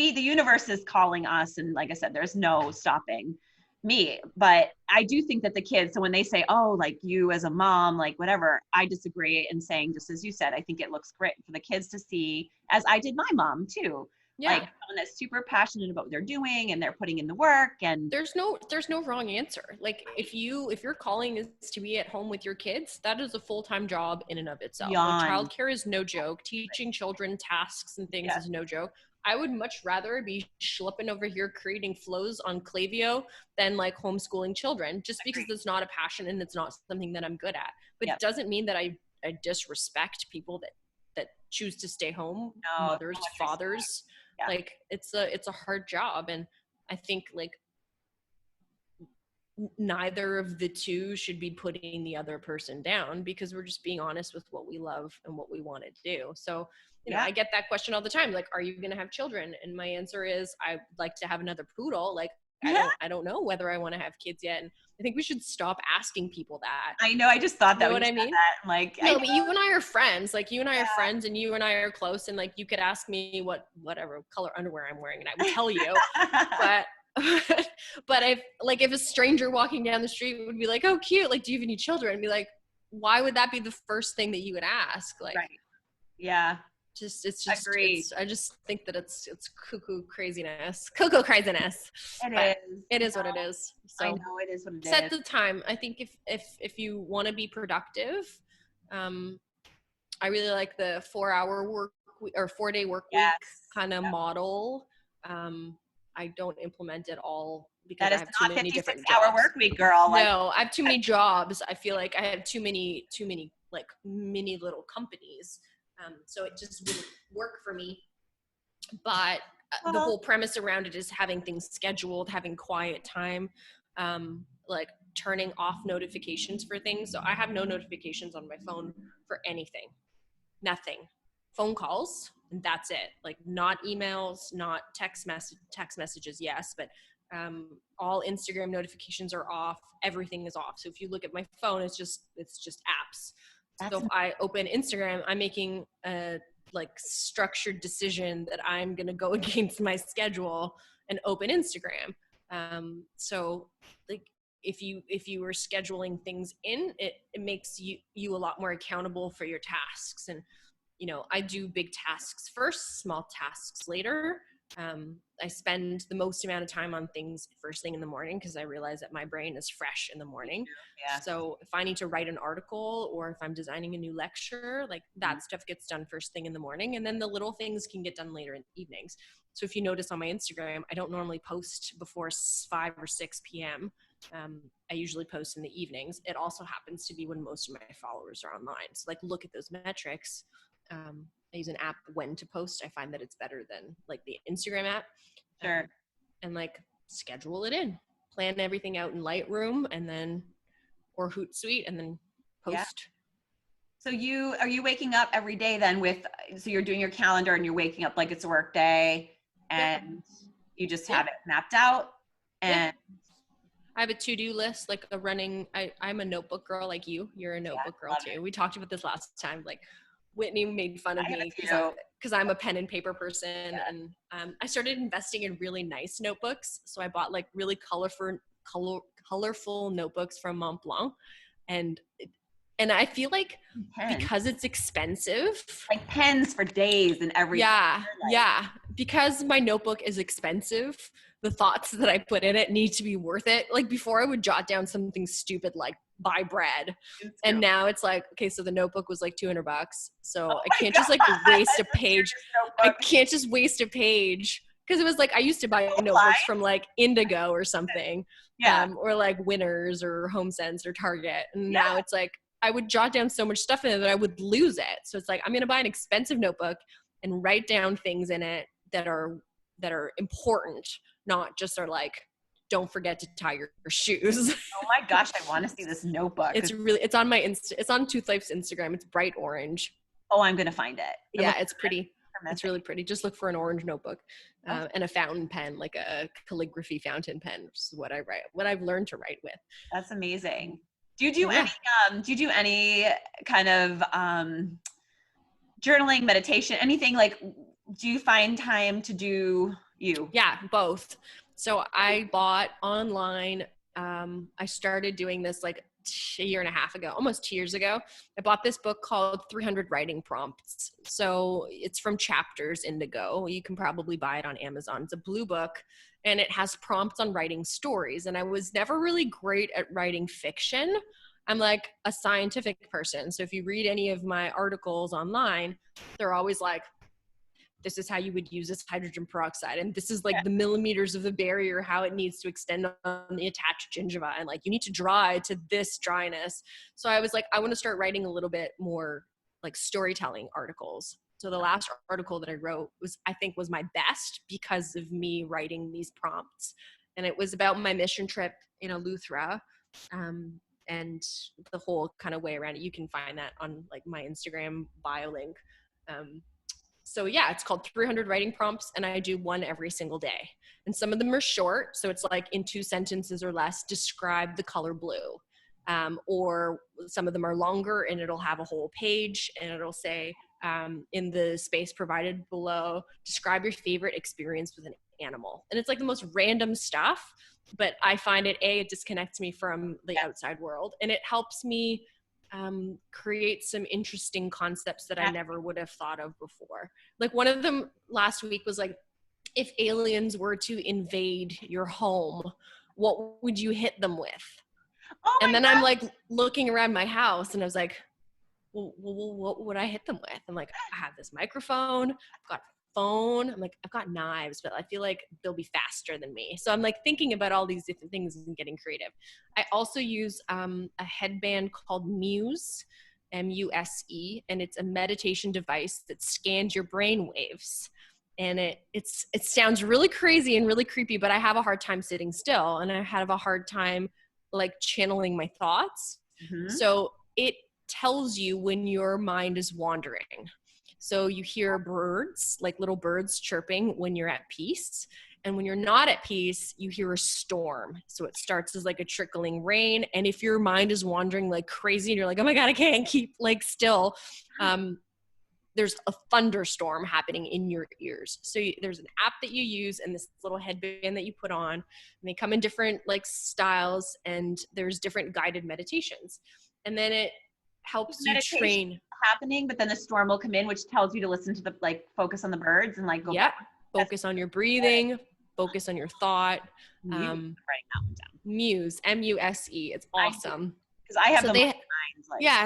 universe is calling us. And like I said, there's no stopping me, but I do think that the kids, so when they say, oh, like you as a mom, like whatever, I disagree in saying, just as you said, I think it looks great for the kids to see, as I did my mom too. Like someone that's super passionate about what they're doing and they're putting in the work. And there's no wrong answer. Like if your calling is to be at home with your kids, that is a full-time job in and of itself. Like childcare is no joke. Teaching children tasks and things is no joke. I would much rather be schlepping over here creating flows on Klaviyo than like homeschooling children, just because it's not a passion and it's not something that I'm good at. But it doesn't mean that I disrespect people that choose to stay home, mothers, fathers. Like it's a hard job, and I think like neither of the two should be putting the other person down, because we're just being honest with what we love and what we want to do. So, you know, I get that question all the time, like, are you going to have children? And my answer is, I'd like to have another poodle. Like, I don't know whether I want to have kids yet. And I think we should stop asking people that. I know. I just thought that. You know what I mean? That. Like, no, but you and I are friends. Like you and I are friends, and you and I are close. And like, you could ask me whatever color underwear I'm wearing, and I would tell you. but if a stranger walking down the street would be like, oh, cute. Like, do you have any children? And be like, why would that be the first thing that you would ask? Like, I just think that it's cuckoo craziness. It is what it is. So I know it is what it is. Set the time. I think if you want to be productive, I really like the 4-hour work or 4-day work week kind of model. I don't implement it all because I have too many different jobs. 56-hour work week, girl. No, I have too many jobs. I feel like I have too many like mini little companies. So it just wouldn't work for me. But the whole premise around it is having things scheduled, having quiet time, like turning off notifications for things. So I have no notifications on my phone for anything, nothing. Phone calls, and that's it. Like not emails, not text messages, yes, but all Instagram notifications are off. Everything is off. So if you look at my phone, it's just apps. So if I open Instagram, I'm making a like structured decision that I'm going to go against my schedule and open Instagram. So like if you were scheduling things in, it makes you a lot more accountable for your tasks. And, you know, I do big tasks first, small tasks later. I spend the most amount of time on things first thing in the morning because I realize that my brain is fresh in the morning. Yeah. So if I need to write an article or if I'm designing a new lecture, like that stuff gets done first thing in the morning, and then the little things can get done later in the evenings. So if you notice on my Instagram, I don't normally post before 5 or 6 p.m. I usually post in the evenings. It also happens to be when most of my followers are online. So like look at those metrics. I use an app when to post. I find that it's better than like the Instagram app. Sure. And like schedule it in, plan everything out in Lightroom and then, or Hootsuite, and then post. Yeah. So are you waking up every day then so you're doing your calendar and you're waking up like it's a work day and you just have it mapped out? And I have a to-do list, like a running, I'm a notebook girl like you. You're a notebook girl too. We talked about this last time. Like Whitney made fun of me because I'm a pen and paper person. And I started investing in really nice notebooks. So I bought like really colorful notebooks from Mont Blanc. And I feel like because it's expensive. Like pens for days and everything. Yeah. Because my notebook is expensive, the thoughts that I put in it need to be worth it. Like before I would jot down something stupid like buy bread. And now it's like, okay, so the notebook was like $200. So I can't just like waste a page. I can't just waste a page. Because it was like, I used to buy notebooks from like Indigo or something. Or like Winners or HomeSense or Target. And now it's like, I would jot down so much stuff in it that I would lose it. So it's like, I'm going to buy an expensive notebook and write down things in it that are important, not just are like, don't forget to tie your shoes. Oh my gosh, I want to see this notebook. It's on it's on TOOTHLIFE's Instagram. It's bright orange. Oh, I'm going to find it. Yeah, it's pretty. It's really pretty. Just look for an orange notebook and a fountain pen, like a calligraphy fountain pen, which is what I write, what I've learned to write with. That's amazing. Do you do any kind of journaling, meditation, anything like, do you find time to do you? Yeah, both. So I bought online. I started doing this like a year and a half ago, almost 2 years ago. I bought this book called 300 Writing Prompts. So it's from Chapters Indigo. You can probably buy it on Amazon. It's a blue book and it has prompts on writing stories. And I was never really great at writing fiction. I'm like a scientific person. So if you read any of my articles online, they're always like, this is how you would use this hydrogen peroxide. And this is like the millimeters of the barrier, how it needs to extend on the attached gingiva. And like, you need to dry to this dryness. So I was like, I want to start writing a little bit more like storytelling articles. So the last article that I wrote was my best because of me writing these prompts. And it was about my mission trip in Eleuthera. And the whole kind of way around it. You can find that on like my Instagram bio link. So yeah, it's called 300 Writing Prompts, and I do one every single day. And some of them are short, so it's like in 2 sentences or less, describe the color blue. Or some of them are longer, and it'll have a whole page, and it'll say in the space provided below, describe your favorite experience with an animal. And it's like the most random stuff, but I find it disconnects me from the outside world, and it helps me create some interesting concepts that I never would have thought of before. Like one of them last week was like, if aliens were to invade your home, what would you hit them with? And then I'm like looking around my house and I was like, well, what would I hit them with? I'm like, I have this microphone, I've got a phone, I'm like, I've got knives, but I feel like they'll be faster than me. So I'm like thinking about all these different things and getting creative. I also use a headband called Muse, M-U-S-E, and it's a meditation device that scans your brain waves. And it sounds really crazy and really creepy, but I have a hard time sitting still, and I have a hard time like channeling my thoughts. Mm-hmm. So it tells you when your mind is wandering. So you hear birds, like little birds chirping when you're at peace. And when you're not at peace, you hear a storm. So it starts as like a trickling rain. And if your mind is wandering like crazy and you're like, oh my God, I can't keep like still, there's a thunderstorm happening in your ears. So there's an app that you use and this little headband that you put on, and they come in different like styles, and there's different guided meditations. And then it helps you train happening, but then the storm will come in, which tells you to listen to the, like, focus on the birds and like go back. Focus on your breathing, focus on your thought. Writing that one down. Muse, M-U-S-E. It's awesome. Because I have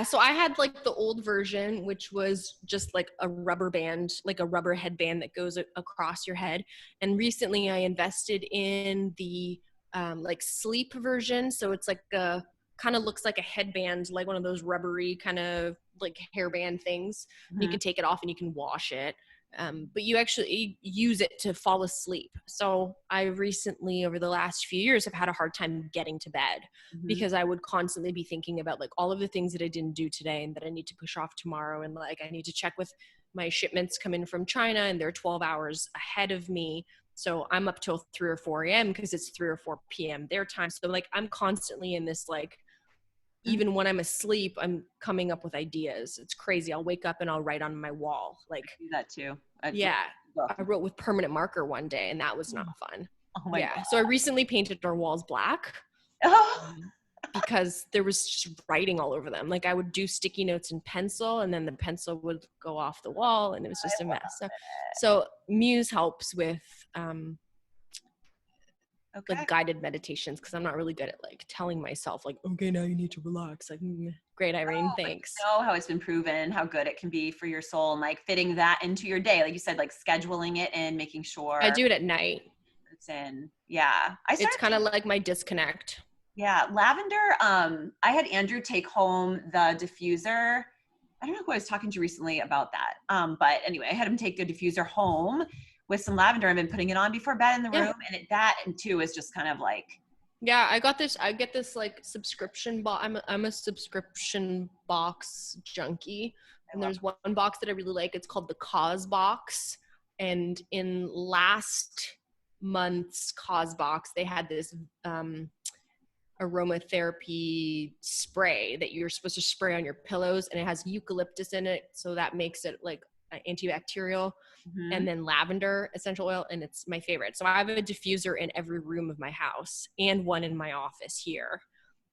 so I had like the old version, which was just like a rubber band, like a rubber headband that goes across your head. And recently I invested in the like sleep version. So it's like a kind of looks like a headband, like one of those rubbery kind of like hairband things. Mm-hmm. You can take it off and you can wash it. But you actually use it to fall asleep. So I recently, over the last few years, have had a hard time getting to bed because I would constantly be thinking about like all of the things that I didn't do today and that I need to push off tomorrow. And like, I need to check with my shipments come in from China and they're 12 hours ahead of me. So I'm up till 3 or 4 a.m. because it's 3 or 4 p.m. their time. So like, I'm constantly in this like, even when I'm asleep, I'm coming up with ideas. It's crazy. I'll wake up and I'll write on my wall. Like, I do that too. I wrote with permanent marker one day and that was not fun. Oh my God. So I recently painted our walls black because there was just writing all over them. Like I would do sticky notes in pencil and then the pencil would go off the wall and it was just a mess. So Muse helps with like guided meditations because I'm not really good at like telling myself like, okay, now you need to relax. Like, great, Irene, thanks. You know how it's been proven how good it can be for your soul and like fitting that into your day. Like you said, like scheduling it and making sure. I do it at night. It's in. Yeah. It's kind of like my disconnect. Yeah. Lavender. I had Andrew take home the diffuser. I don't know who I was talking to recently about that. But anyway, I had him take the diffuser home with some lavender. I've been putting it on before bed in the room, and that too is just kind of like. Yeah, I get this like subscription box. I'm a subscription box junkie, and there's one box that I really like. It's called the Cause Box, and in last month's Cause Box, they had this aromatherapy spray that you're supposed to spray on your pillows, and it has eucalyptus in it, so that makes it like antibacterial, and then lavender essential oil, and it's my favorite. So I have a diffuser in every room of my house and one in my office here,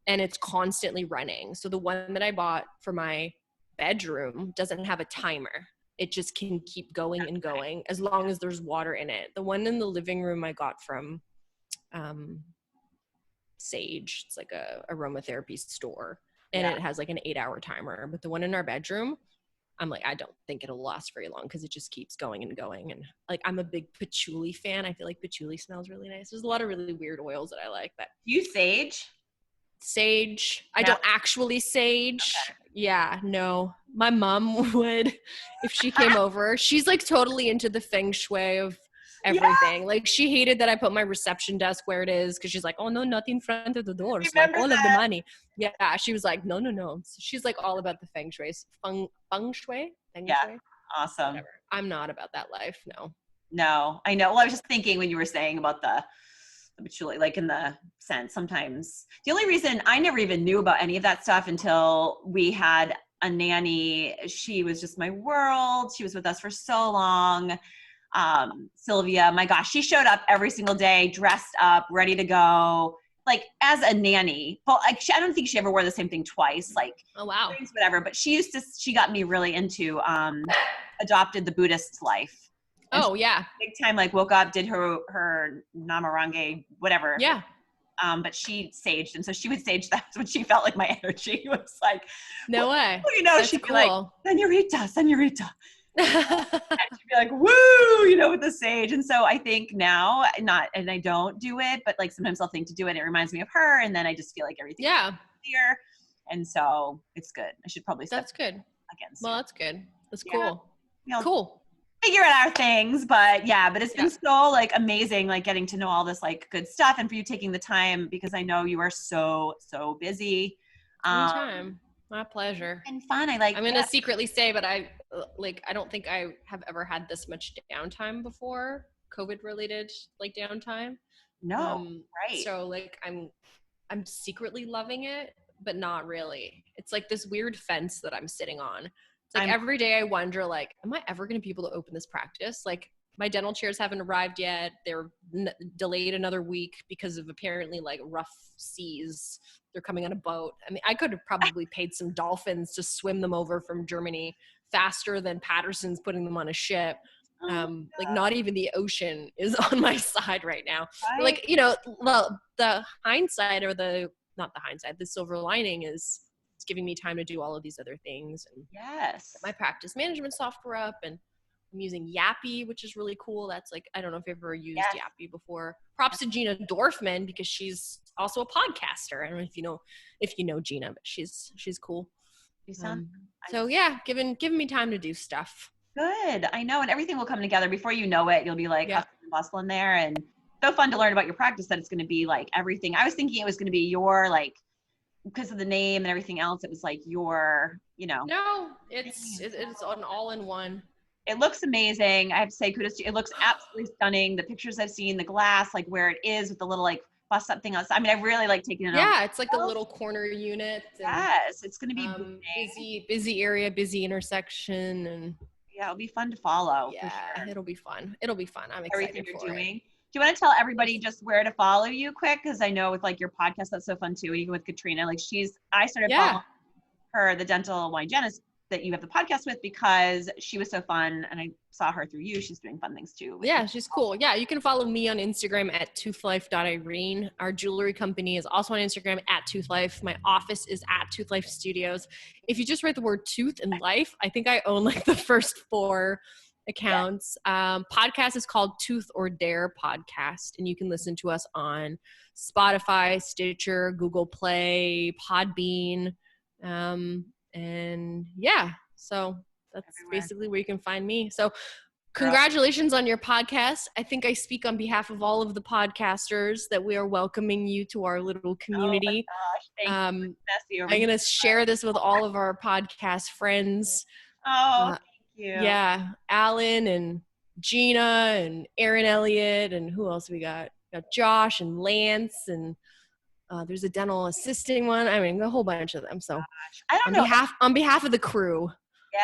and it's constantly running. So the one that I bought for my bedroom doesn't have a timer. It just can keep going and going as long as there's water in it. The one in the living room I got from Sage. It's like a aromatherapy store, and it has like an 8-hour timer. But the one in our bedroom, I'm like, I don't think it'll last very long because it just keeps going and going. And like, I'm a big patchouli fan. I feel like patchouli smells really nice. There's a lot of really weird oils that I like. But you sage? I don't actually sage. Okay. Yeah, no. My mom would if she came over. She's like totally into the feng shui of everything. Yeah. Like she hated that I put my reception desk where it is because she's like, oh no, not in front of the doors, like all of the money. Yeah, she was like, no. So she's like all about the feng shui. Feng shui? Awesome. Whatever. I'm not about that life. No, I know. Well, I was just thinking when you were saying about the patchouli, like in the sense, sometimes the only reason I never even knew about any of that stuff until we had a nanny. She was just my world. She was with us for so long. Sylvia, my gosh, she showed up every single day, dressed up, ready to go, like as a nanny. Well, like I don't think she ever wore the same thing twice, like, oh wow, whatever. But she got me really into, adopted the Buddhist life. And big time, like woke up, did her namarange, whatever. Yeah. But she saged, and so she would sage. That's when she felt like my energy was like, no way. Well, you know, that's she'd cool. be like, senorita. And she'd be like, woo, you know, with the sage. And so I think now, and I don't do it, but like sometimes I'll think to do it. And it reminds me of her. And then I just feel like everything's clear. And so it's good. I should probably that's good. Against well, you. That's good. That's cool. You know, cool. Figure out our things, but it's been so like amazing, like getting to know all this like good stuff, and for you taking the time because I know you are so busy. Anytime. My pleasure. And fun. I'm gonna secretly say, but I don't think I have ever had this much downtime before, COVID related like downtime. No, right. So like I'm secretly loving it, but not really. It's like this weird fence that I'm sitting on. It's like every day I wonder, like, am I ever going to be able to open this practice? Like my dental chairs haven't arrived yet. They're delayed another week because of apparently like rough seas. They're coming on a boat. I mean, I could have probably paid some dolphins to swim them over from Germany faster than Patterson's putting them on a ship. Like not even the ocean is on my side right now. Right. Like, you know, well, the hindsight or the silver lining is it's giving me time to do all of these other things and yes, get my practice management software up and I'm using Yappy, which is really cool. That's like, I don't know if you've ever used Yes. Yappy before. Props to Gina Dorfman because she's also a podcaster. I don't know if you know Gina, but she's cool. You sound So yeah, giving me time to do stuff. good. I know, and everything will come together before you know it. You'll be like hustling and bustling there, and so fun to learn about your practice that it's going to be like everything. I was thinking it was going to be your like because of the name and everything else. It was like your, No, it's an all-in-one. It looks amazing. I have to say kudos to you. It looks absolutely stunning. The pictures I've seen, the glass, like where it is with the little like bust up thing outside. I mean, I really like taking it on. Yeah, it's like a little corner unit. And, yes, it's going to be busy area, busy intersection, and yeah, it'll be fun to follow. Yeah, for sure. it'll be fun. I'm excited Everything you're for doing. it. Do you want to tell everybody just where to follow you quick? Because I know with like your podcast, that's so fun too. Even with Katrina, like I started following her, the dental hygienist that you have the podcast with, because she was so fun, and I saw her through you. She's doing fun things too. Yeah, she's cool. Yeah, you can follow me on Instagram at TOOTHLIFE.Irene. Our jewelry company is also on Instagram at TOOTHLIFE. My office is at TOOTHLIFE Studios. If you just write the word tooth and life, I think I own like the first 4 accounts. Podcast is called Tooth or Dare Podcast, and you can listen to us on Spotify, Stitcher, Google Play, Podbean, and yeah, so that's basically where you can find me. So congratulations on your podcast. I think I speak on behalf of all of the podcasters that we are welcoming you to our little community. Oh my gosh, thank you. I'm going to share this with all of our podcast friends. Oh, thank you. Yeah, Alan and Gina and Aaron Elliott, and who else we got? We got Josh and Lance, and there's a dental assisting one. I mean, a whole bunch of them. So I don't know. On behalf of the crew,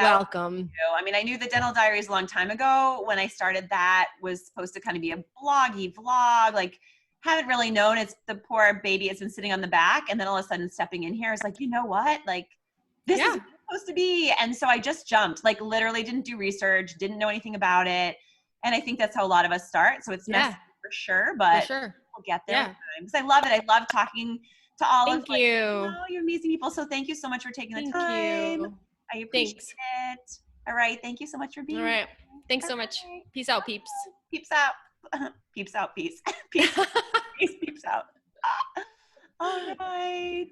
welcome. I mean, I knew the Dental Diaries a long time ago. When I started that, was supposed to kind of be a bloggy vlog. Like, haven't really known. It's the poor baby. It's been sitting on the back, and then all of a sudden, stepping in here is like, you know what? Like, this is what it's supposed to be. And so I just jumped. Like, literally, didn't do research, didn't know anything about it. And I think that's how a lot of us start. So it's messy for sure, but we'll get there. Because I love it. I love talking to all of you. You amazing people. So thank you so much for taking the time. I appreciate it. All right. Thank you so much for being here. All right. Thanks so much. Peace out, peeps. Peeps out. Peeps out, peace. Peace, peace out. All right.